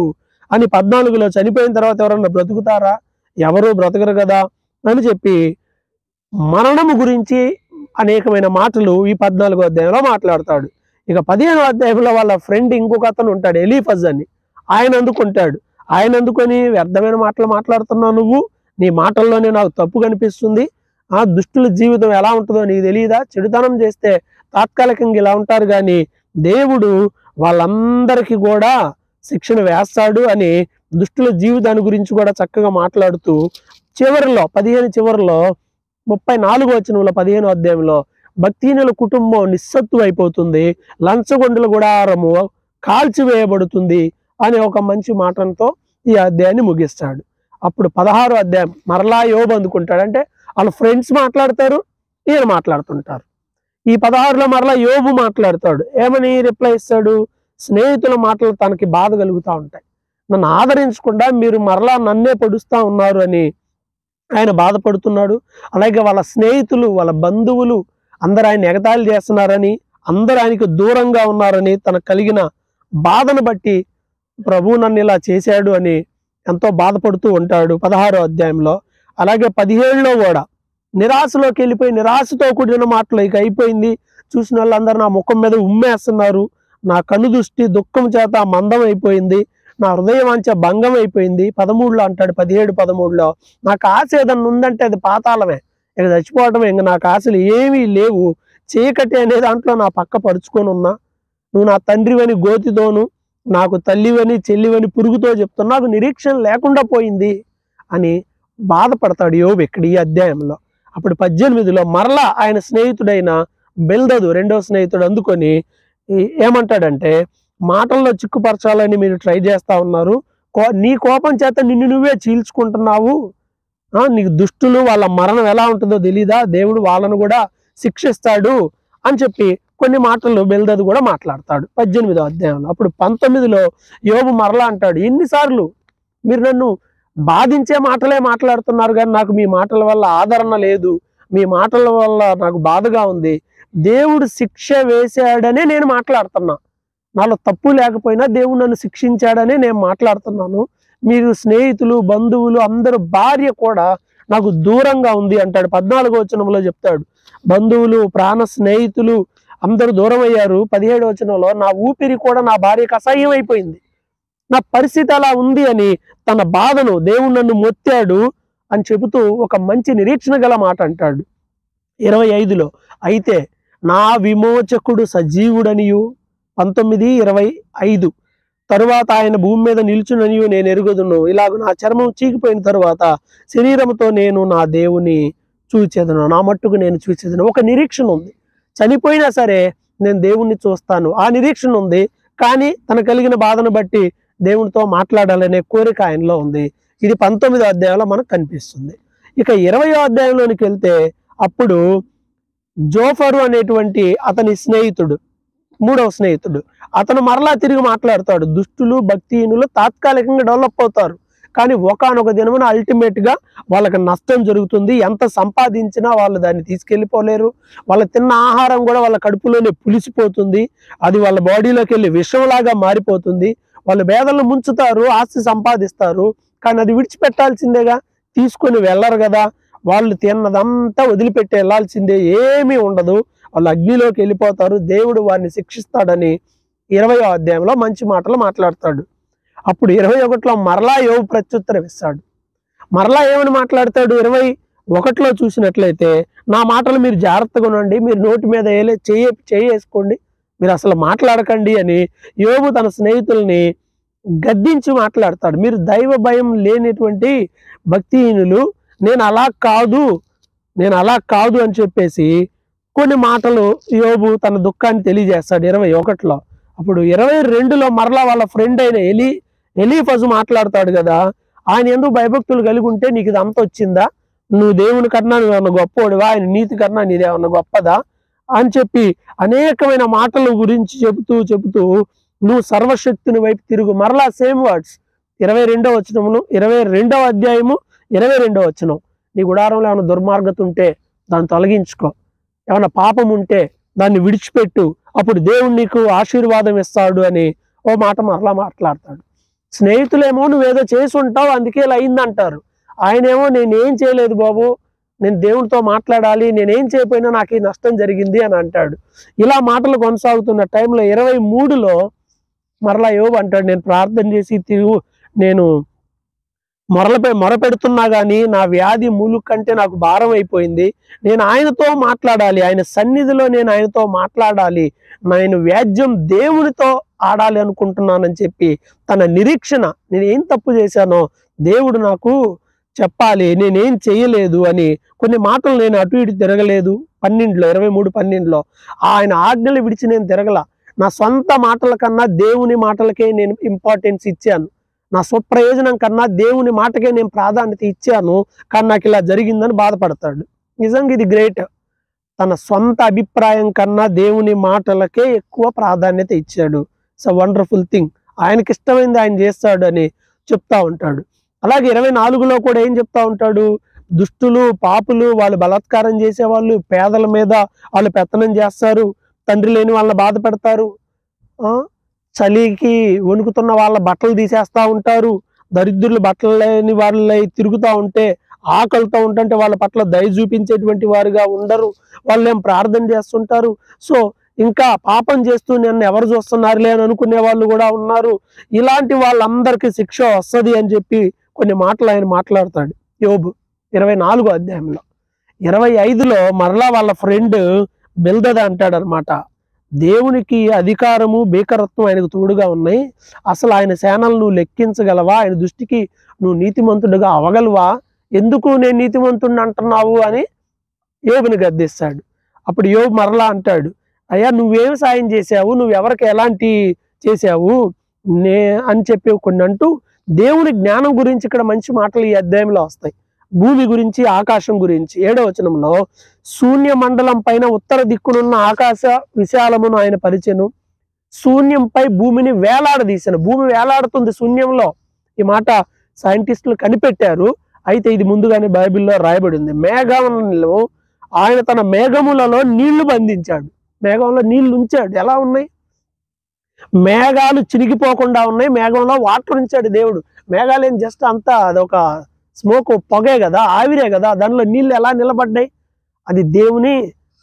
అని. 14లో చనిపోయిన తర్వాత ఎవరన్నా బ్రతుకుతారా? ఎవరు బ్రతకరు కదా అని చెప్పి మరణము గురించి అనేకమైన మాటలు ఈ 14వ అధ్యాయంలో మాట్లాడతాడు. ఇక 15వ అధ్యాయంలో వాళ్ళ ఫ్రెండ్ ఇంకొక అతను ఉంటాడు, ఎలీఫజ్ అని. ఆయన అందుకుంటాడు. ఆయన అందుకొని, వ్యర్థమైన మాటలు మాట్లాడుతున్నావు నువ్వు, నీ మాటల్లోనే నాకు తప్పు కనిపిస్తుంది, ఆ దుష్టుల జీవితం ఎలా ఉంటుందో నీకు తెలియదా, చెడుతనం చేస్తే తాత్కాలికంగా ఇలా ఉంటారు కానీ దేవుడు వాళ్ళందరికీ కూడా శిక్షణ వేస్తాడు అని దుష్టుల జీవితాన్ని గురించి కూడా చక్కగా మాట్లాడుతూ చివరిలో 15 చివరిలో 34వ వచనంలో 15వ అధ్యాయంలో భక్తిహీనుల కుటుంబం నిస్సత్తు అయిపోతుంది, లంచగొండుల గుడారము కాల్చివేయబడుతుంది అనే ఒక మంచి మాటంతో ఈ అధ్యాయాన్ని ముగిస్తాడు. అప్పుడు 16వ అధ్యాయం మరలా యోబు అందుకుంటాడు. అంటే వాళ్ళ ఫ్రెండ్స్ మాట్లాడతారు, ఈయన మాట్లాడుతుంటారు. ఈ 16లో మరలా యోబు మాట్లాడతాడు. ఏమని రిప్లై ఇస్తాడు? స్నేహితుల మాటలు తనకి బాధ కలుగుతూ ఉంటాయి, నన్ను ఆదరించకుండా మీరు మరలా నన్నే పొడుస్తూ ఉన్నారు అని ఆయన బాధపడుతున్నాడు. అలాగే వాళ్ళ స్నేహితులు, వాళ్ళ బంధువులు అందరూ ఆయన ఎగతాళి చేస్తున్నారని, అందరూ ఆయనకు దూరంగా ఉన్నారని తనకు కలిగిన బాధను బట్టి ప్రభువు నన్ను ఇలా చేశాడు అని ఎంతో బాధపడుతూ ఉంటాడు 16వ అధ్యాయంలో. అలాగే 17లో కూడా నిరాశలోకి వెళ్ళిపోయి, నిరాశతో కూడిన మాటలు, ఇక అయిపోయింది, చూసిన వాళ్ళందరూ నా ముఖం మీద ఉమ్మేస్తున్నారు, నా కను దృష్టి దుఃఖం చేత మందం అయిపోయింది, నా హృదయవాంఛ భంగం అయిపోయింది. 13లో అంటాడు, 17:13లో నాకు ఆశ ఏదన్నా ఉందంటే అది పాతాళమే, ఇక చచ్చిపోవటమే, ఇంక నాకు ఆశలు ఏమీ లేవు, చీకటి అనే దాంట్లో నా పక్క పరుచుకొని ఉన్నా, నువ్వు నా తండ్రివని గోతితోను, నాకు తల్లివని చెల్లివని పురుగుతో చెప్తున్నా, నాకు నిరీక్షణ లేకుండా పోయింది అని బాధపడతాడు యోబు ఇక్కడ ఈ అధ్యాయంలో. అప్పుడు 18లో మరలా ఆయన స్నేహితుడైన బెల్దదు, రెండవ స్నేహితుడు, అందుకొని ఏమంటాడంటే, మాటల్లో చిక్కుపరచాలని మీరు ట్రై చేస్తా ఉన్నారు, నీ కోపం చేత నిన్ను నువ్వే చీల్చుకుంటున్నావు, నీకు దుష్టులు వాళ్ళ మరణం ఎలా ఉంటుందో తెలీదా, దేవుడు వాళ్ళను కూడా శిక్షిస్తాడు అని చెప్పి కొన్ని మాటలు బెల్దదు కూడా మాట్లాడతాడు 18వ అధ్యాయంలో. అప్పుడు 19లో యోబు మరలా అంటాడు, ఎన్నిసార్లు మీరు నన్ను బాధించే మాటలే మాట్లాడుతున్నారు కానీ నాకు మీ మాటల వల్ల ఆదరణ లేదు, మీ మాటల వల్ల నాకు బాధగా ఉంది, దేవుడు శిక్ష వేశాడనే నేను మాట్లాడుతున్నా, నాలో తప్పు లేకపోయినా దేవుడు నన్ను శిక్షించాడనే నేను మాట్లాడుతున్నాను, మీరు స్నేహితులు బంధువులు అందరూ, భార్య కూడా నాకు దూరంగా ఉంది అంటాడు. 14వ వచనంలో చెప్తాడు, బంధువులు ప్రాణ స్నేహితులు అందరూ దూరం అయ్యారు. 17వ వచనంలో నా ఊపిరి కూడా నా భార్యకు అసహ్యం అయిపోయింది, నా పరిస్థితి అలా ఉంది అని తన బాధను, దేవుడు నన్ను మొత్తాడు అని చెబుతూ ఒక మంచి నిరీక్షణ గల మాట అంటాడు 25లో. అయితే నా విమోచకుడు సజీవుడనియు 19:25 తరువాత ఆయన భూమి మీద నిల్చుననియు నేను ఎరుగుదును, ఇలాగ నా చర్మం చీకిపోయిన తరువాత శరీరంతో నేను నా దేవుని చూచెదను, నా మట్టుకు నేను చూచెదను. ఒక నిరీక్షణ ఉంది, చనిపోయినా సరే నేను దేవుణ్ణి చూస్తాను, ఆ నిరీక్షణ ఉంది. కానీ తన కలిగిన బాధను బట్టి దేవునితో మాట్లాడాలనే కోరిక ఆయనలో ఉంది. ఇది 19వ అధ్యాయంలో మనకు కనిపిస్తుంది. ఇక 20వ అధ్యాయంలోనికి వెళ్తే అప్పుడు జోఫరు అనేటువంటి అతని స్నేహితుడు, 3వ స్నేహితుడు, అతను మరలా తిరిగి మాట్లాడతాడు. దుష్టులు భక్తిహీనులు తాత్కాలికంగా డెవలప్ అవుతారు, కానీ ఒకానొక దినమున అల్టిమేట్ గా వాళ్ళకి నష్టం జరుగుతుంది. ఎంత సంపాదించినా వాళ్ళు దాన్ని తీసుకెళ్ళిపోలేరు. వాళ్ళు తిన్న ఆహారం కూడా వాళ్ళ కడుపులోనే పులిసిపోతుంది. అది వాళ్ళ బాడీలోకి వెళ్ళి విషంలాగా మారిపోతుంది. వాళ్ళు పేదలను ముంచుతారు, ఆస్తి సంపాదిస్తారు, కానీ అది విడిచిపెట్టాల్సిందేగా, తీసుకొని వెళ్ళరు కదా. వాళ్ళు తిన్నదంతా వదిలిపెట్టి వెళ్ళాల్సిందే, ఏమీ ఉండదు. వాళ్ళు అగ్నిలోకి వెళ్ళిపోతారు. దేవుడు వారిని శిక్షిస్తాడని 20వ అధ్యాయంలో మంచి మాటలు మాట్లాడతాడు. అప్పుడు 21లో మరలా యోబు ప్రత్యుత్తరం ఇస్తాడు. మరలా ఏమని మాట్లాడతాడు? 21లో చూసినట్లయితే, నా మాటలు మీరు జాగ్రత్తగా ఉండండి, మీరు నోటి మీద వేసుకోండి, మీరు అసలు మాట్లాడకండి అని యోబు తన స్నేహితుల్ని గద్దించి మాట్లాడతాడు. మీరు దైవ భయం లేనిటువంటి భక్తిహీనులు, నేను అలా కాదు అని చెప్పేసి కొన్ని మాటలు యోబు తన దుఃఖాన్ని తెలియజేస్తాడు 21లో. అప్పుడు 22లో మరలా వాళ్ళ ఫ్రెండ్ అయిన ఎలీఫజు మాట్లాడతాడు కదా, ఆయన ఎందుకు భయభక్తులు కలిగి ఉంటే నీకు ఇది అంత వచ్చిందా? నువ్వు దేవుని కన్నా నువ్వేమన్నా గొప్పవాడివా? ఆయన నీతి కన్నా నీదేమన్నా గొప్పదా అని చెప్పి అనేకమైన మాటల గురించి చెబుతూ నువ్వు సర్వశక్తిని వైపు తిరుగు. మరలా సేమ్ వర్డ్స్ 22వ వచనమును, 22వ అధ్యాయము 22వ వచనం. నీ గుడారంలో ఏమైనా దుర్మార్గత ఉంటే దాన్ని తొలగించుకో, ఏమైనా పాపం ఉంటే దాన్ని విడిచిపెట్టు, అప్పుడు దేవుడు నీకు ఆశీర్వాదం ఇస్తాడు అని ఓ మాట మరలా మాట్లాడతాడు. స్నేహితులేమో నువ్వేదో చేసి ఉంటావు అందుకే ఇలా అయిందంటారు. ఆయనేమో నేనేం చేయలేదు బాబు, నేను దేవుడితో మాట్లాడాలి, నేనేం చేయకపోయినా నాకు ఈ నష్టం జరిగింది అని అంటాడు. ఇలా మాటలు కొనసాగుతున్న టైంలో 23లో మరలా యోబు అంటాడు, నేను ప్రార్థన చేసి నేను మొరపెడుతున్నా కానీ నా వ్యాధి మూలు కంటే నాకు భారం అయిపోయింది. నేను ఆయనతో మాట్లాడాలి, ఆయన సన్నిధిలో నేను ఆయనతో మాట్లాడాలి, నేను వ్యాజ్యం దేవునితో ఆడాలి అనుకుంటున్నానని చెప్పి తన నిరీక్షణ, నేనేం తప్పు చేశానో దేవుడు నాకు చెప్పాలి, నేనేం చేయలేదు అని కొన్ని మాటలు, నేను అటు ఇటు తిరగలేదు. 23:12 ఆయన ఆజ్ఞలు విడిచి నేను తిరగల. నా సొంత మాటల కన్నా దేవుని మాటలకే నేను ఇంపార్టెన్స్ ఇచ్చాను. నా స్వప్రయోజనం కన్నా దేవుని మాటకే నేను ప్రాధాన్యత ఇచ్చాను, కానీ నాకు ఇలా జరిగిందని బాధపడతాడు. నిజంగా ఇది గ్రేట్. తన సొంత అభిప్రాయం కన్నా దేవుని మాటలకే ఎక్కువ ప్రాధాన్యత ఇచ్చాడు. It's a wonderful thing. ఆయనకి ఇష్టమైంది ఆయన చేస్తాడు అని చెప్తా ఉంటాడు. అలాగే 24లో కూడా ఏం చెప్తా ఉంటాడు? దుష్టులు పాపులు, వాళ్ళు బలాత్కారం చేసేవాళ్ళు, పేదల మీద వాళ్ళు పెత్తనం చేస్తారు, తండ్రి లేని వాళ్ళని బాధ పెడతారు, చలికి వణుకుతున్న వాళ్ళ బట్టలు తీసేస్తా ఉంటారు, దరిద్రులు బట్టలు లేని వాళ్ళై తిరుగుతూ ఉంటే, ఆకలితో ఉంటుంటే వాళ్ళ పట్ల దయ చూపించేటువంటి వారుగా ఉండరు, వాళ్ళు ఏం ప్రార్థన చేస్తుంటారు. సో ఇంకా పాపం చేస్తూ నన్ను ఎవరు చూస్తున్నారులే అని అనుకునే వాళ్ళు కూడా ఉన్నారు. ఇలాంటి వాళ్ళందరికీ శిక్ష వస్తుంది అని చెప్పి కొన్ని మాటలు ఆయన మాట్లాడతాడు యోబు 24వ అధ్యాయంలో. 25లో మరలా వాళ్ళ ఫ్రెండ్ బిల్దద అంటాడు అనమాట, దేవునికి అధికారము భీకరత్వం ఆయనకు తోడుగా ఉన్నాయి, అసలు ఆయన సేనలు నువ్వు లెక్కించగలవా? ఆయన దృష్టికి నువ్వు నీతిమంతుడుగా అవగలవా? ఎందుకు నేను నీతిమంతుడిని అంటున్నావు అని యోబుని గద్దిస్తాడు. అప్పుడు యోబు మరలా అంటాడు, అయ్యా నువ్వేం సాయం చేశావు, నువ్వు ఎవరికి ఎలాంటి చేశావు అని చెప్పి కొన్ని అంటూ దేవుని జ్ఞానం గురించి ఇక్కడ మంచి మాటలు ఈ అధ్యాయంలో వస్తాయి. భూమి గురించి, ఆకాశం గురించి 7వ వచనంలో, శూన్య మండలం పైన ఉత్తర దిక్కునున్న ఆకాశ విశాలమును ఆయన పరిచెను, శూన్యంపై భూమిని వేలాడదీశాను. భూమి వేలాడుతుంది శూన్యంలో. ఈ మాట సైంటిస్టులు కనిపెట్టారు. అయితే ఇది ముందుగానే బైబిల్లో రాయబడింది. మేఘంలో ఆయన తన మేఘములలో నీళ్లు బంధించాడు, మేఘంలో నీళ్లు ఉంచాడు. ఎలా ఉన్నాయి? మేఘాలు చినిగిపోకుండా ఉన్నాయి, మేఘంలో వాటర్ ఉంచాడు దేవుడు. మేఘాలు ఏం జస్ట్ అంతా అదొక స్మోక్, పొగే కదా, ఆవిరే కదా, దానిలో నీళ్ళు ఎలా నిలబడ్డాయి? అది దేవుని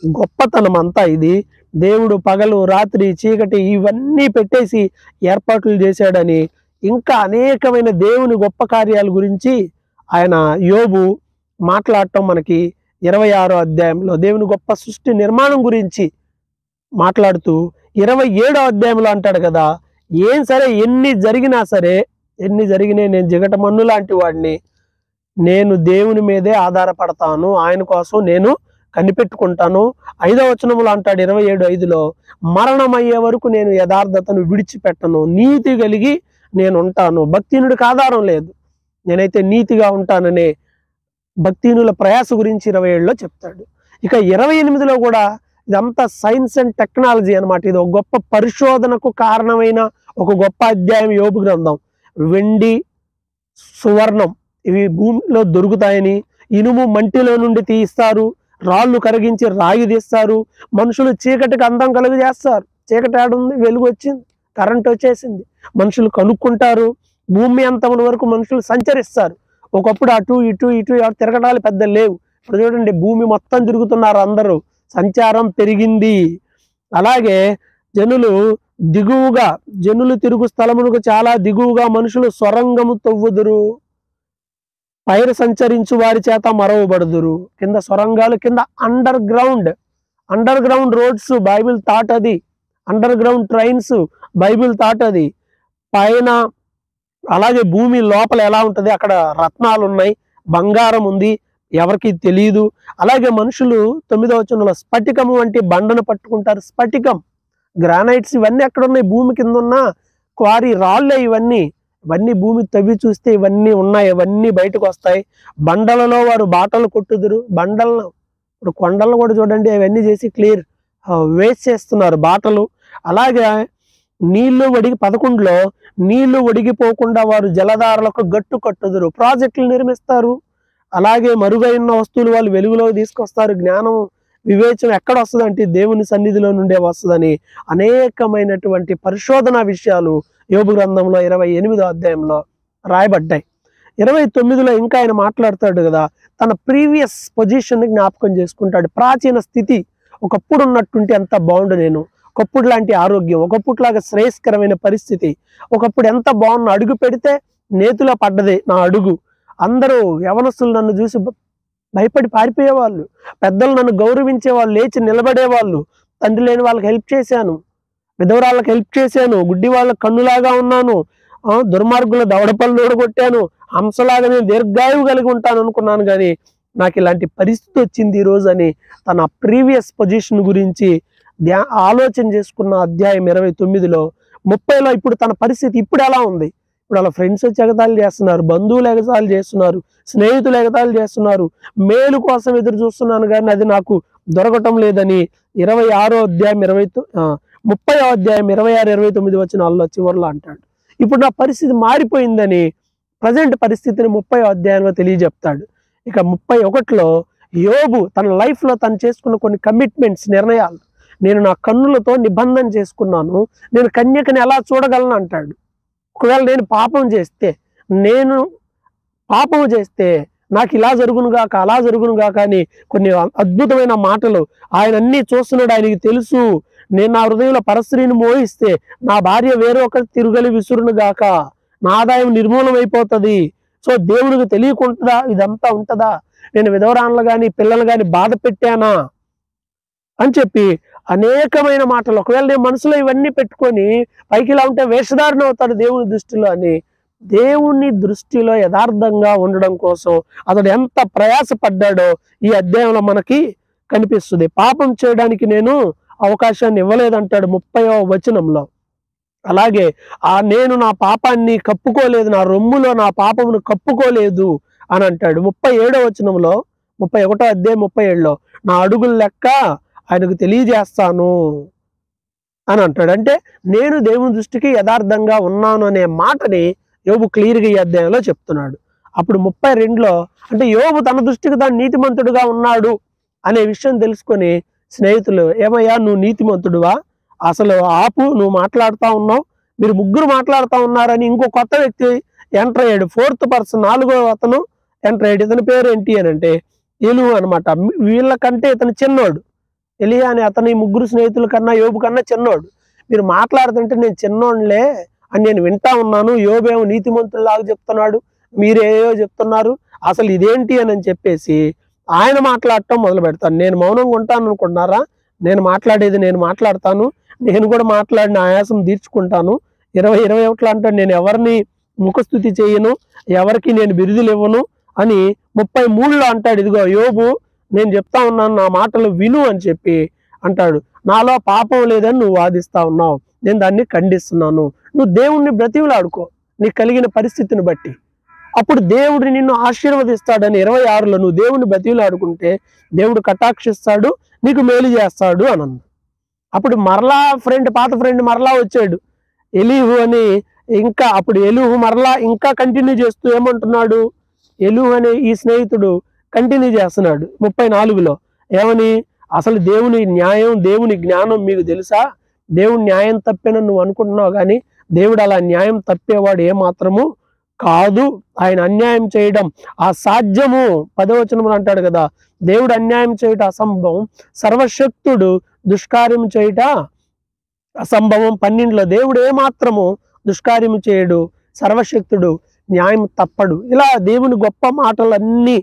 గొప్పతనం అంతా. ఇది దేవుడు పగలు రాత్రి చీకటి ఇవన్నీ పెట్టేసి ఏర్పాట్లు చేశాడని, ఇంకా అనేకమైన దేవుని గొప్ప కార్యాల గురించి ఆయన యోబు మాట్లాడటం మనకి 26వ అధ్యాయంలో దేవుని గొప్ప సృష్టి నిర్మాణం గురించి మాట్లాడుతూ 27వ అధ్యాయంలో అంటాడు కదా, ఏం సరే ఎన్ని జరిగినా నేను జిగట మన్ను లాంటి వాడిని, నేను దేవుని మీదే ఆధారపడతాను, ఆయన కోసం నేను కనిపెట్టుకుంటాను. 5వ వచనంలో అంటాడు 27:5లో, మరణమయ్యే వరకు నేను యథార్థతను విడిచిపెట్టను, నీతి కలిగి నేను ఉంటాను. భక్తిహీనుడికి ఆధారం లేదు, నేనైతే నీతిగా ఉంటాననే భక్తిహీనుల ప్రయాస గురించి 27లో చెప్తాడు. ఇక 28లో కూడా ఇదంతా సైన్స్ అండ్ టెక్నాలజీ అనమాట. ఇది ఒక గొప్ప పరిశోధనకు కారణమైన ఒక గొప్ప అధ్యాయం యోబు గ్రంథం. వెండి, సువర్ణం ఇవి భూమిలో దొరుకుతాయని, ఇనుము మంటిలో నుండి తీస్తారు, రాళ్ళు కరిగించి రాగి తీస్తారు, మనుషులు చీకటికి అందం కలుగు చేస్తారు. చీకటి ఆడుంది, వెలుగు వచ్చింది, కరెంట్ వచ్చేసింది, మనుషులు కనుక్కుంటారు, భూమి అంతముల వరకు మనుషులు సంచరిస్తారు. ఒకప్పుడు అటు ఇటు తిరగడాలు పెద్ద లేవు. ఇప్పుడు చూడండి, భూమి మొత్తం తిరుగుతున్నారు అందరూ, సంచారం పెరిగింది. అలాగే జనులు తిరుగు స్థలమునకు చాలా దిగువగా మనుషులు సొరంగము తవ్వుదురు, పైరు సంచరించు వారి చేత మరవబడుదురు. కింద సొరంగాలు, కింద underground roads Bible thought అది, underground trains Bible thought అది. పైన అలాగే భూమి లోపల ఎలా ఉంటుంది, అక్కడ రత్నాలు ఉన్నాయి, బంగారం ఉంది, ఎవరికి తెలియదు. అలాగే మనుషులు 9వ వచనంలో స్ఫటికము వంటి బండను పట్టుకుంటారు. స్ఫటికం, గ్రానైట్స్ ఇవన్నీ ఎక్కడ ఉన్నాయి, భూమి కింద ఉన్న క్వారీ రాళ్ళే ఇవన్నీ భూమి తవ్వి చూస్తే ఇవన్నీ ఉన్నాయి, ఇవన్నీ బయటకు వస్తాయి. బండలలో వారు బాటలు కొట్టుదురు. బండలను ఇప్పుడు కొండలను కూడా చూడండి, అవన్నీ చేసి క్లియర్ వేస్ట్ చేస్తున్నారు బాటలు. అలాగే నీళ్లు 11లో నీళ్లు ఒడిగిపోకుండా వారు జలధారలకు గట్టు కట్టుదురు. ప్రాజెక్టులు నిర్మిస్తారు. అలాగే మరుగైన వస్తువులు వాళ్ళు వెలుగులోకి తీసుకొస్తారు. జ్ఞానం, వివేచన ఎక్కడ వస్తుంది అంటే దేవుని సన్నిధిలో నుండే వస్తుందని అనేకమైనటువంటి పరిశోధన విషయాలు యోబు గ్రంథంలో 28వ అధ్యాయంలో రాయబడ్డాయి. 29లో ఇంకా ఆయన మాట్లాడతాడు కదా, తన ప్రీవియస్ పొజిషన్ జ్ఞాపకం చేసుకుంటాడు. ప్రాచీన స్థితి, ఒకప్పుడు ఉన్నట్టుంటే ఎంత బాగుండు నేను, ఒకప్పుడు లాంటి ఆరోగ్యం, ఒకప్పుడులాగా శ్రేయస్కరమైన పరిస్థితి, ఒకప్పుడు ఎంత బాగున్నా, అడుగు పెడితే నేతిలో పడ్డదే నా అడుగు. అందరూ యవనస్తులు నన్ను చూసి భయపడి పారిపోయేవాళ్ళు, పెద్దలు నన్ను గౌరవించేవాళ్ళు, లేచి నిలబడేవాళ్ళు. తండ్రి లేని వాళ్ళకి హెల్ప్ చేశాను, విధవరాళ్ళకి హెల్ప్ చేశాను, గుడ్డి వాళ్ళకి కన్నులాగా ఉన్నాను, దుర్మార్గుల దవడపళ్ళు ఓడగొట్టాను, హంసలాగా నేను దీర్ఘాయువు కలిగి ఉంటాను అనుకున్నాను, కానీ నాకు ఇలాంటి పరిస్థితి వచ్చింది ఈరోజు అని తన ప్రీవియస్ పొజిషన్ గురించి ఆలోచన చేసుకున్న అధ్యాయం 29లో. 30లో ఇప్పుడు తన పరిస్థితి ఇప్పుడు ఎలా ఉంది, ఇప్పుడు అలా ఫ్రెండ్స్ వచ్చి ఎగతాళి చేస్తున్నారు, బంధువులు ఎగతాళి చేస్తున్నారు, స్నేహితులు ఎగతాళి చేస్తున్నారు, మేలు కోసం ఎదురు చూస్తున్నాను కానీ అది నాకు దొరకటం లేదని 30వ అధ్యాయం 26-29 వచనాల్లో చివరిలో అంటాడు. ఇప్పుడు నా పరిస్థితి మారిపోయిందని ప్రజెంట్ పరిస్థితిని 30వ అధ్యాయంలో తెలియజెప్తాడు. ఇక 31లో యోబు తన లైఫ్లో తను చేసుకున్న కొన్ని కమిట్మెంట్స్, నిర్ణయాలు, నేను నా కన్నులతో నిబంధన చేసుకున్నాను, నేను కన్యకని ఎలా చూడగలను అంటాడు. ఒకవేళ నేను పాపం చేస్తే నాకు ఇలా జరుగును గాక అలా జరుగును గాక అని కొన్ని అద్భుతమైన మాటలు ఆయన అన్నీ చూస్తున్నాడు, ఆయనకి తెలుసు. నేను నా హృదయంలో పరస్త్రీని మోహిస్తే నా భార్య వేరొకరి తిరుగలి విసురును గాక, నా ఆదాయం నిర్మూలమైపోతుంది. సో దేవునికి తెలియకుంటుందా ఇదంతా ఉంటుందా, నేను విధవరాన్లు కానీ పిల్లలు కానీ బాధ పెట్టానా అని చెప్పి అనేకమైన మాటలు. ఒకవేళ నేను మనసులో ఇవన్నీ పెట్టుకొని పైకి ఇలా ఉంటే వేషధారణ అవుతాడు దేవుని దృష్టిలో అని, దేవుని దృష్టిలో యథార్థంగా ఉండడం కోసం అతడు ఎంత ప్రయాసపడ్డాడో ఈ అధ్యాయంలో మనకి కనిపిస్తుంది. పాపం చేయడానికి నేను అవకాశాన్ని ఇవ్వలేదంటాడు 30వ వచనంలో. అలాగే నేను నా పాపాన్ని కప్పుకోలేదు, నా రొమ్ములో నా పాపమును కప్పుకోలేదు అని అంటాడు 37వ వచనంలో. 31వ అధ్యాయం 37లో నా అడుగుల లెక్క ఆయనకు తెలియజేస్తాను అని అంటాడు. అంటే నేను దేవుని దృష్టికి యథార్థంగా ఉన్నాను అనే మాటని యోబు క్లియర్గా ఈ అధ్యాయంలో చెప్తున్నాడు. అప్పుడు 32లో అంటే యోబు తన దృష్టికి తాను నీతిమంతుడుగా ఉన్నాడు అనే విషయం తెలుసుకొని స్నేహితులు, ఏమయ్యా నువ్వు నీతిమంతుడువా, అసలు ఆపు, నువ్వు మాట్లాడుతూ ఉన్నావు, మీరు ముగ్గురు మాట్లాడుతూ ఉన్నారని ఇంకో కొత్త వ్యక్తి ఎంటర్ అయ్యాడు. 4th పర్సన్, 4వ అతను ఎంటర్ అయ్యాడు. ఇతని పేరు ఏంటి అని అంటే ఎలుహు అనమాట. వీళ్ళకంటే ఇతను చిన్నోడు. ఎలియా అని అతని ముగ్గురు స్నేహితుల కన్నా యోబు కన్నా చిన్నోడు. మీరు మాట్లాడుతుంటే నేను చిన్నోడులే అని నేను వింటా ఉన్నాను, యోబేమో నీతిమంతుల్లాగా చెప్తున్నాడు, మీరేయో చెప్తున్నారు, అసలు ఇదేంటి అని చెప్పేసి ఆయన మాట్లాడటం మొదలు పెడతాను. నేను మౌనంగా ఉంటాను అనుకుంటున్నారా, నేను మాట్లాడేది నేను మాట్లాడతాను, నేను కూడా మాట్లాడిన ఆయాసం తీర్చుకుంటాను. 21 అంటాడు, నేను ఎవరిని ముఖస్థుతి చేయను, ఎవరికి నేను బిరుదులు ఇవ్వను అని 33లో అంటాడు. ఇదిగో యోబు నేను చెప్తా ఉన్నాను, నా మాటలు విను అని చెప్పి అంటాడు. నాలో పాపం లేదని నువ్వు వాదిస్తా ఉన్నావు, నేను దాన్ని ఖండిస్తున్నాను. నువ్వు దేవుణ్ణి బ్రతిమలాడుకో నీకు కలిగిన పరిస్థితిని బట్టి, అప్పుడు దేవుడు నిన్ను ఆశీర్వదిస్తాడని 26లో నువ్వు దేవుణ్ణి బ్రతిమలాడుకుంటే దేవుడు కటాక్షిస్తాడు, నీకు మేలు చేస్తాడు అని అన్నాడు. అప్పుడు మరలా పాత ఫ్రెండ్ మరలా వచ్చాడు ఎలీహు అని. ఇంకా అప్పుడు ఎలీహు మరలా ఇంకా కంటిన్యూ చేస్తూ ఏమంటున్నాడు, ఎలీహు అనే ఈ స్నేహితుడు కంటిన్యూ చేస్తున్నాడు 34లో ఏమని, అసలు దేవుని న్యాయం దేవుని జ్ఞానం మీకు తెలుసా? దేవుని న్యాయం తప్పేనని నువ్వు అనుకుంటున్నావు, కానీ దేవుడు అలా న్యాయం తప్పేవాడు ఏమాత్రము కాదు. ఆయన అన్యాయం చేయడం అసాధ్యము. 10వ వచనంలో అంటాడు కదా, దేవుడు అన్యాయం చేయట అసంభవం, సర్వశక్తుడు దుష్కార్యం చేయట అసంభవం. 12లో దేవుడు ఏమాత్రము దుష్కార్యము చేయడు, సర్వశక్తుడు న్యాయం తప్పడు. ఇలా దేవుని గొప్ప మాటలన్నీ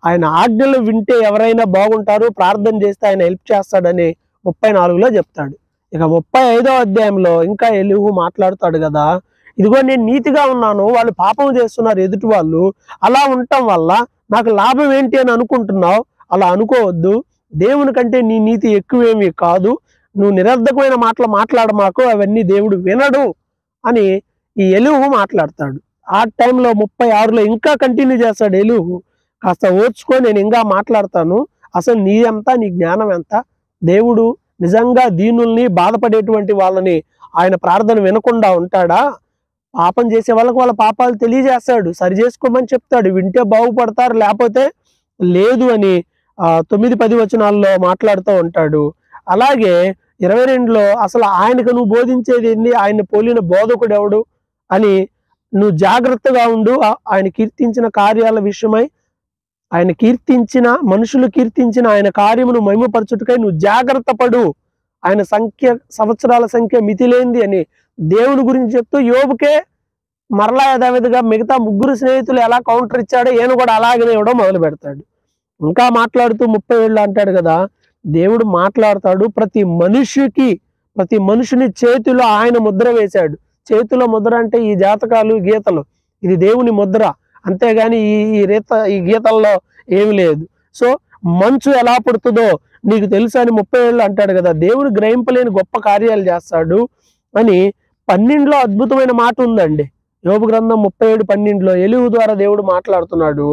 ఆయన ఆజ్ఞలు వింటే ఎవరైనా బాగుంటారు, ప్రార్థన చేస్తే ఆయన హెల్ప్ చేస్తాడని 34లో చెప్తాడు. ఇక 35వ అధ్యాయంలో ఇంకా ఎలీహు మాట్లాడుతాడు కదా, ఇదిగో నేను నీతిగా ఉన్నాను, వాళ్ళు పాపం చేస్తున్నారు ఎదుటి వాళ్ళు, అలా ఉండటం వల్ల నాకు లాభం ఏంటి అని అనుకుంటున్నావు, అలా అనుకోవద్దు. దేవుని కంటే నీ నీతి ఎక్కువేమీ కాదు, నువ్వు నిరర్ధకమైన మాటలు మాట్లాడమాకు, అవన్నీ దేవుడు వినడు అని ఈ ఎలీహు మాట్లాడతాడు. ఆ టైంలో 36లో ఇంకా కంటిన్యూ చేస్తాడు ఎలీహు, కాస్త ఓర్చుకో, నేను ఇంకా మాట్లాడతాను, అసలు నీ ఎంత, నీ జ్ఞానం ఎంత? దేవుడు నిజంగా దీనుల్ని బాధపడేటువంటి వాళ్ళని ఆయన ప్రార్థన వినకుండా ఉంటాడా? పాపం చేసే వాళ్ళకి వాళ్ళ పాపాలు తెలియజేస్తాడు, సరి చేసుకోమని చెప్తాడు, వింటే బాగుపడతారు, లేకపోతే లేదు అని 9-10 వచనాల్లో మాట్లాడుతూ ఉంటాడు. అలాగే 22లో అసలు ఆయనకు నువ్వు బోధించేది ఏంది, ఆయన పోలిన బోధకుడు ఎవడు అని నువ్వు జాగ్రత్తగా ఉండు. ఆయన కీర్తించిన కార్యాల విషయమై, ఆయన కీర్తించిన మనుషులు కీర్తించిన ఆయన కార్యమును మహిమపరచుటకై నువ్వు జాగ్రత్త పడు, ఆయన సంవత్సరాల సంఖ్య మితిలేంది అని దేవుని గురించి చెప్తూ యోబుకే మరలా యథావిధిగా మిగతా 3 స్నేహితులు ఎలా కౌంటర్ ఇచ్చాడో ఈయన కూడా అలాగనే ఇవ్వడం మొదలు పెడతాడు. ఇంకా మాట్లాడుతూ 37 అంటాడు కదా, దేవుడు మాట్లాడతాడు, ప్రతి మనుషుని చేతిలో ఆయన ముద్ర వేశాడు. చేతిలో ముద్ర అంటే ఈ జాతకాలు గీతలు, ఇది దేవుని ముద్ర, అంతేగాని ఈ గీతల్లో ఏమి లేదు. సో మంచు ఎలా పుడుతుందో నీకు తెలుసు అని 37 అంటాడు కదా, దేవుడు గ్రహింపలేని గొప్ప కార్యాలు చేస్తాడు అని 12లో అద్భుతమైన మాట ఉందండి. యోబు గ్రంథం 37:12లో ఎలీహు ద్వారా దేవుడు మాట్లాడుతున్నాడు.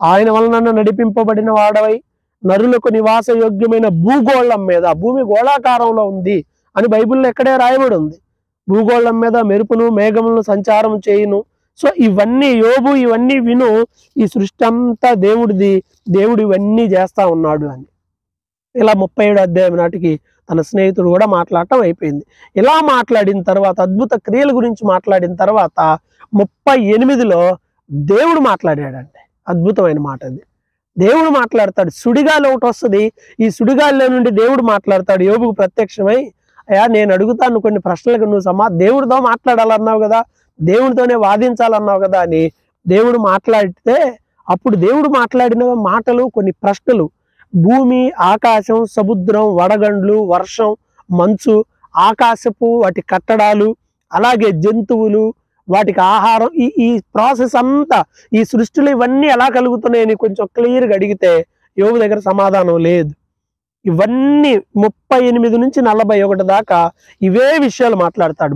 ఆయన వలన నడిపింపబడిన వాడవై నరులకు నివాస యోగ్యమైన భూగోళం మీద, భూమి గోళాకారంలో ఉంది అని బైబిల్లో ఎక్కడే రాయబడి ఉంది, భూగోళం మీద మెరుపును మేఘములను సంచారం చేయును. సో ఇవన్నీ యోబు ఇవన్నీ విను, ఈ సృష్టి అంతా దేవుడిది, దేవుడు ఇవన్నీ చేస్తా ఉన్నాడు అని. ఇలా 37 అధ్యాయం నాటికి తన స్నేహితుడు కూడా మాట్లాడటం అయిపోయింది. ఇలా మాట్లాడిన తర్వాత, అద్భుత క్రియల గురించి మాట్లాడిన తర్వాత 38లో దేవుడు మాట్లాడాడంటే అద్భుతమైన మాట అది. దేవుడు మాట్లాడతాడు, సుడిగాలి ఒకటి వస్తుంది, ఈ సుడిగాలిలో నుండి దేవుడు మాట్లాడతాడు యోబుకు ప్రత్యక్షమై, అయ్యా నేను అడుగుతాను కొన్ని ప్రశ్నలకు నువ్వు దేవుడితో మాట్లాడాలన్నావు కదా, దేవుడితోనే వాదించాలన్నావు కదా అని దేవుడు మాట్లాడితే, అప్పుడు దేవుడు మాట్లాడిన మాటలు కొన్ని ప్రశ్నలు, భూమి, ఆకాశం, సముద్రం, వడగండ్లు, వర్షం, మంచు, ఆకాశపు వాటి కట్టడాలు, అలాగే జంతువులు, వాటికి ఆహారం, ఈ ప్రాసెస్ అంతా, ఈ సృష్టిలో ఇవన్నీ ఎలా కలుగుతున్నాయని కొంచెం క్లియర్గా అడిగితే యోబు దగ్గర సమాధానం లేదు. ఇవన్నీ 38 నుంచి 41 దాకా ఇవే విషయాలు మాట్లాడతాడు.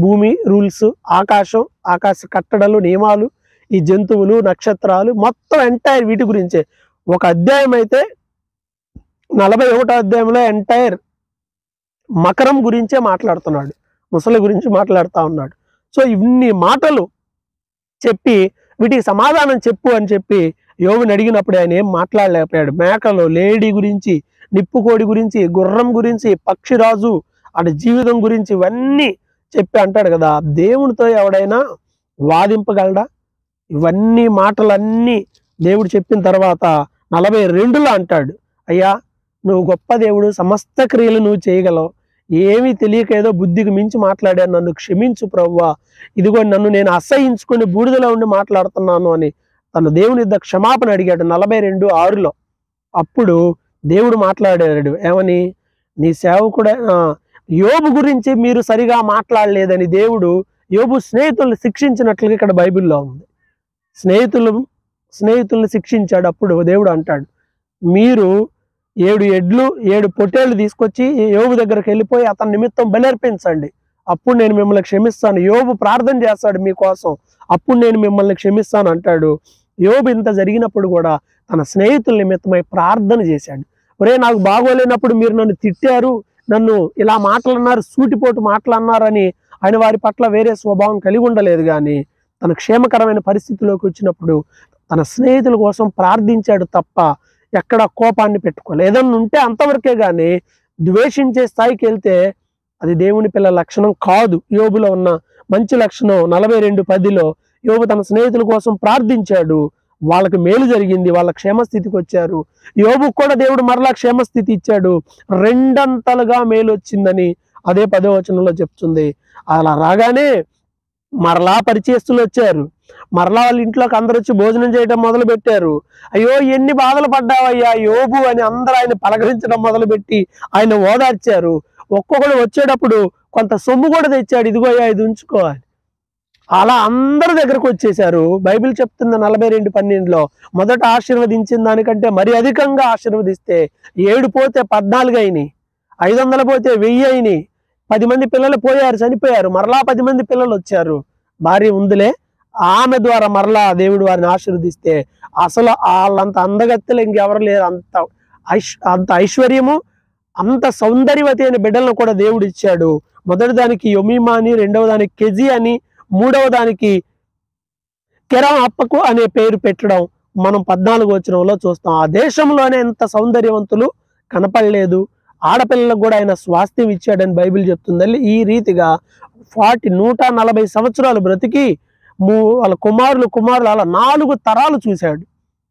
భూమి రూల్స్, ఆకాశ కట్టడాలు, నియమాలు, ఈ జంతువులు, నక్షత్రాలు, మొత్తం ఎంటైర్ వీటి గురించే. ఒక అధ్యాయం అయితే 41వ అధ్యాయంలో ఎంటైర్ మకరం గురించే మాట్లాడుతున్నాడు, ముసలి గురించి మాట్లాడుతూ ఉన్నాడు. సో ఇన్ని మాటలు చెప్పి వీటికి సమాధానం చెప్పు అని చెప్పి యోబుని అడిగినప్పుడు ఆయన ఏం మాట్లాడలేకపోయాడు. మేకలు, లేడీ గురించి, నిప్పుకోడి గురించి, గుర్రం గురించి, పక్షిరాజు అటు జీవితం గురించి ఇవన్నీ చెప్పి అంటాడు కదా, దేవునితో ఎవడైనా వాదింపగలడా? ఇవన్నీ మాటలన్నీ దేవుడు చెప్పిన తర్వాత 42లో అంటాడు, అయ్యా నువ్వు గొప్ప దేవుడు, సమస్త క్రియలు నువ్వు చేయగలవు, ఏమీ తెలియక ఏదో బుద్ధికి మించి మాట్లాడాను, నన్ను క్షమించు ప్రభువా, ఇదిగో నన్ను నేను అసహించుకొని బూడిదలో ఉండి మాట్లాడుతున్నాను అని తను దేవుని యుద్ధ క్షమాపణ అడిగాడు 42:6లో. అప్పుడు దేవుడు మాట్లాడాడు ఏమని, నీ సేవకుడే యోబు గురించి మీరు సరిగా మాట్లాడలేదని దేవుడు యోబు స్నేహితుల్ని శిక్షించినట్లుగా ఇక్కడ బైబిల్లో ఉంది. స్నేహితుల్ని శిక్షించాడు. అప్పుడు దేవుడు అంటాడు, మీరు 7 ఎడ్లు 7 పొట్టేళ్లు తీసుకొచ్చి యోబు దగ్గరికి వెళ్ళిపోయి అతని నిమిత్తం బలర్పించండి, అప్పుడు నేను మిమ్మల్ని క్షమిస్తాను. యోబు ప్రార్థన చేస్తాడు మీకోసం, అప్పుడు నేను మిమ్మల్ని క్షమిస్తాను అంటాడు. యోబు ఇంత జరిగినప్పుడు కూడా తన స్నేహితుల నిమిత్తమై ప్రార్థన చేశాడు. ఒరే, నాకు బాగోలేనప్పుడు మీరు నన్ను తిట్టారు, నన్ను ఇలా మాటలన్నారు, సూటిపోటు మాటలన్నారని ఆయన వారి పట్ల వేరే స్వభావం కలిగి ఉండలేదు. కానీ తన క్షేమకరమైన పరిస్థితిలోకి వచ్చినప్పుడు తన స్నేహితుల కోసం ప్రార్థించాడు తప్ప ఎక్కడ కోపాన్ని పెట్టుకోలేదు. ఏదన్నా ఉంటే అంతవరకే కానీ ద్వేషించే స్థాయికి వెళ్తే అది దేవుని పిల్లల లక్షణం కాదు. యోబులో ఉన్న మంచి లక్షణం 42:10లో యోబు తన స్నేహితుల కోసం ప్రార్థించాడు, వాళ్ళకి మేలు జరిగింది, వాళ్ళ క్షేమస్థితికి వచ్చారు. యోబుకు కూడా దేవుడు మరలా క్షేమస్థితి ఇచ్చాడు, 2 అంతలుగా మేలు వచ్చిందని అదే 10వ వచనంలో చెప్తుంది. అలా రాగానే మరలా పరిచయస్తులు వచ్చారు, మరలా వాళ్ళ ఇంట్లోకి అందరు వచ్చి భోజనం చేయడం మొదలు పెట్టారు. అయ్యో, ఎన్ని బాధలు పడ్డావయ్యా యోబు అని అందరూ ఆయన పలకరించడం మొదలుపెట్టి ఆయన ఓదార్చారు. ఒక్కొక్కడు వచ్చేటప్పుడు కొంత సొమ్ము కూడా తెచ్చాడు, ఇదిగోయ్యా ఇది ఉంచుకోవాలి. అలా అందరి దగ్గరకు వచ్చేసారు. బైబిల్ చెప్తున్న 42:12లో మొదట ఆశీర్వదించిన దానికంటే మరి అధికంగా ఆశీర్వదిస్తే 7 పోతే 14 అయినాయి, 500 పోతే 1000 అయినాయి. 10 మంది పిల్లలు పోయారు, చనిపోయారు, మరలా 10 మంది పిల్లలు వచ్చారు. భార్య ఉందిలే, ఆమె ద్వారా మరలా దేవుడు వారిని ఆశీర్వదిస్తే అసలు వాళ్ళంత అందగత్తెలు ఇంకెవరు లేరు. అంత ఐశ్వర్యము, అంత సౌందర్యవతి అయిన బిడ్డలను కూడా దేవుడు ఇచ్చాడు. మొదటి దానికి యొమీమా అని, రెండవ దానికి కెజి అని, మూడవ దానికి కెరాం అప్పకు అనే పేరు పెట్టడం మనం 14వ వచనంలో చూస్తాం. ఆ దేశంలోనే ఎంత సౌందర్యవంతులు కనపడలేదు. ఆడపిల్లలకు కూడా ఆయన స్వాస్థ్యం ఇచ్చాడని బైబిల్ చెప్తుంది. ఈ రీతిగా 140 సంవత్సరాలు బ్రతికి వాళ్ళ కుమారులు అలా 4 తరాలు చూశాడు.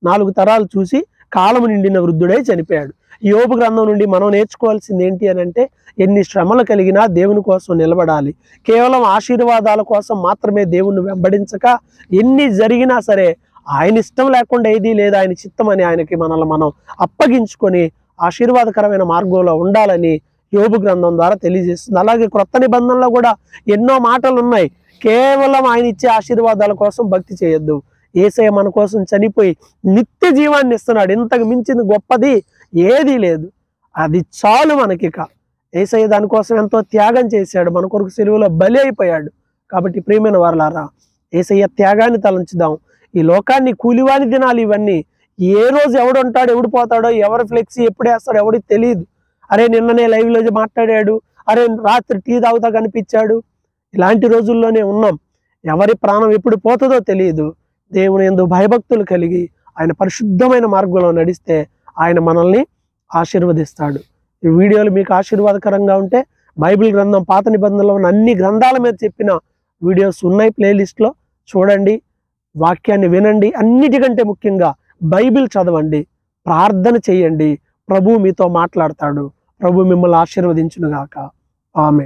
4 తరాలు చూసి కాలము నిండిన వృద్ధుడై చనిపోయాడు. యోబు గ్రంథం నుండి మనం నేర్చుకోవాల్సింది ఏంటి అని అంటే, ఎన్ని శ్రమలు కలిగినా దేవుని కోసం నిలబడాలి. కేవలం ఆశీర్వాదాల కోసం మాత్రమే దేవుణ్ణి వెంబడించక, ఎన్ని జరిగినా సరే ఆయన ఇష్టం లేకుండా ఏదీ లేదు, ఆయన చిత్తం అని ఆయనకి మనల్ని మనం అప్పగించుకొని ఆశీర్వాదకరమైన మార్గంలో ఉండాలని యోబు గ్రంథం ద్వారా తెలియజేస్తుంది. అలాగే క్రొత్త నిబంధనలో కూడా ఎన్నో మాటలు ఉన్నాయి. కేవలం ఆయన ఇచ్చే ఆశీర్వాదాల కోసం భక్తి చేయొద్దు. యేసయ్య మన కోసం చనిపోయి నిత్య జీవాన్ని ఇస్తున్నాడు. ఇంతకు మించింది గొప్పది ఏదీ లేదు. అది చాలు మనకిక. యేసయ్య దానికోసం ఎంతో త్యాగం చేశాడు, మన కొరకు సిలువలో బలి అయిపోయాడు. కాబట్టి ప్రియమైన వారలారా, యేసయ్య త్యాగాన్ని తలంచుదాం. ఈ లోకాన్ని కూలివాని దినాలు ఇవన్నీ. ఏ రోజు ఎవడు ఉంటాడో ఎవడు పోతాడో, ఎవరు ఫ్లెక్సీ ఎప్పుడు వేస్తాడో ఎవడికి తెలియదు. అరే నిన్ననే లైవ్లో మాట్లాడాడు, అరే రాత్రి టీ తాగుతా కనిపించాడు. ఇలాంటి రోజుల్లోనే ఉన్నాం. ఎవరి ప్రాణం ఎప్పుడు పోతుందో తెలియదు. దేవుని యందు భయభక్తులు కలిగి ఆయన పరిశుద్ధమైన మార్గంలో నడిస్తే ఆయన మనల్ని ఆశీర్వదిస్తాడు. ఈ వీడియోలు మీకు ఆశీర్వాదకరంగా ఉంటే బైబిల్ గ్రంథం పాత నిబంధనలో ఉన్న అన్ని గ్రంథాల మీద చెప్పిన వీడియోస్ ఉన్నాయి ప్లేలిస్ట్లో, చూడండి, వాక్యాన్ని వినండి. అన్నిటికంటే ముఖ్యంగా బైబిల్ చదవండి, ప్రార్థన చేయండి. ప్రభు మీతో మాట్లాడతాడు. ప్రభు మిమ్మల్ని ఆశీర్వదించునుగాక. ఆమేన్.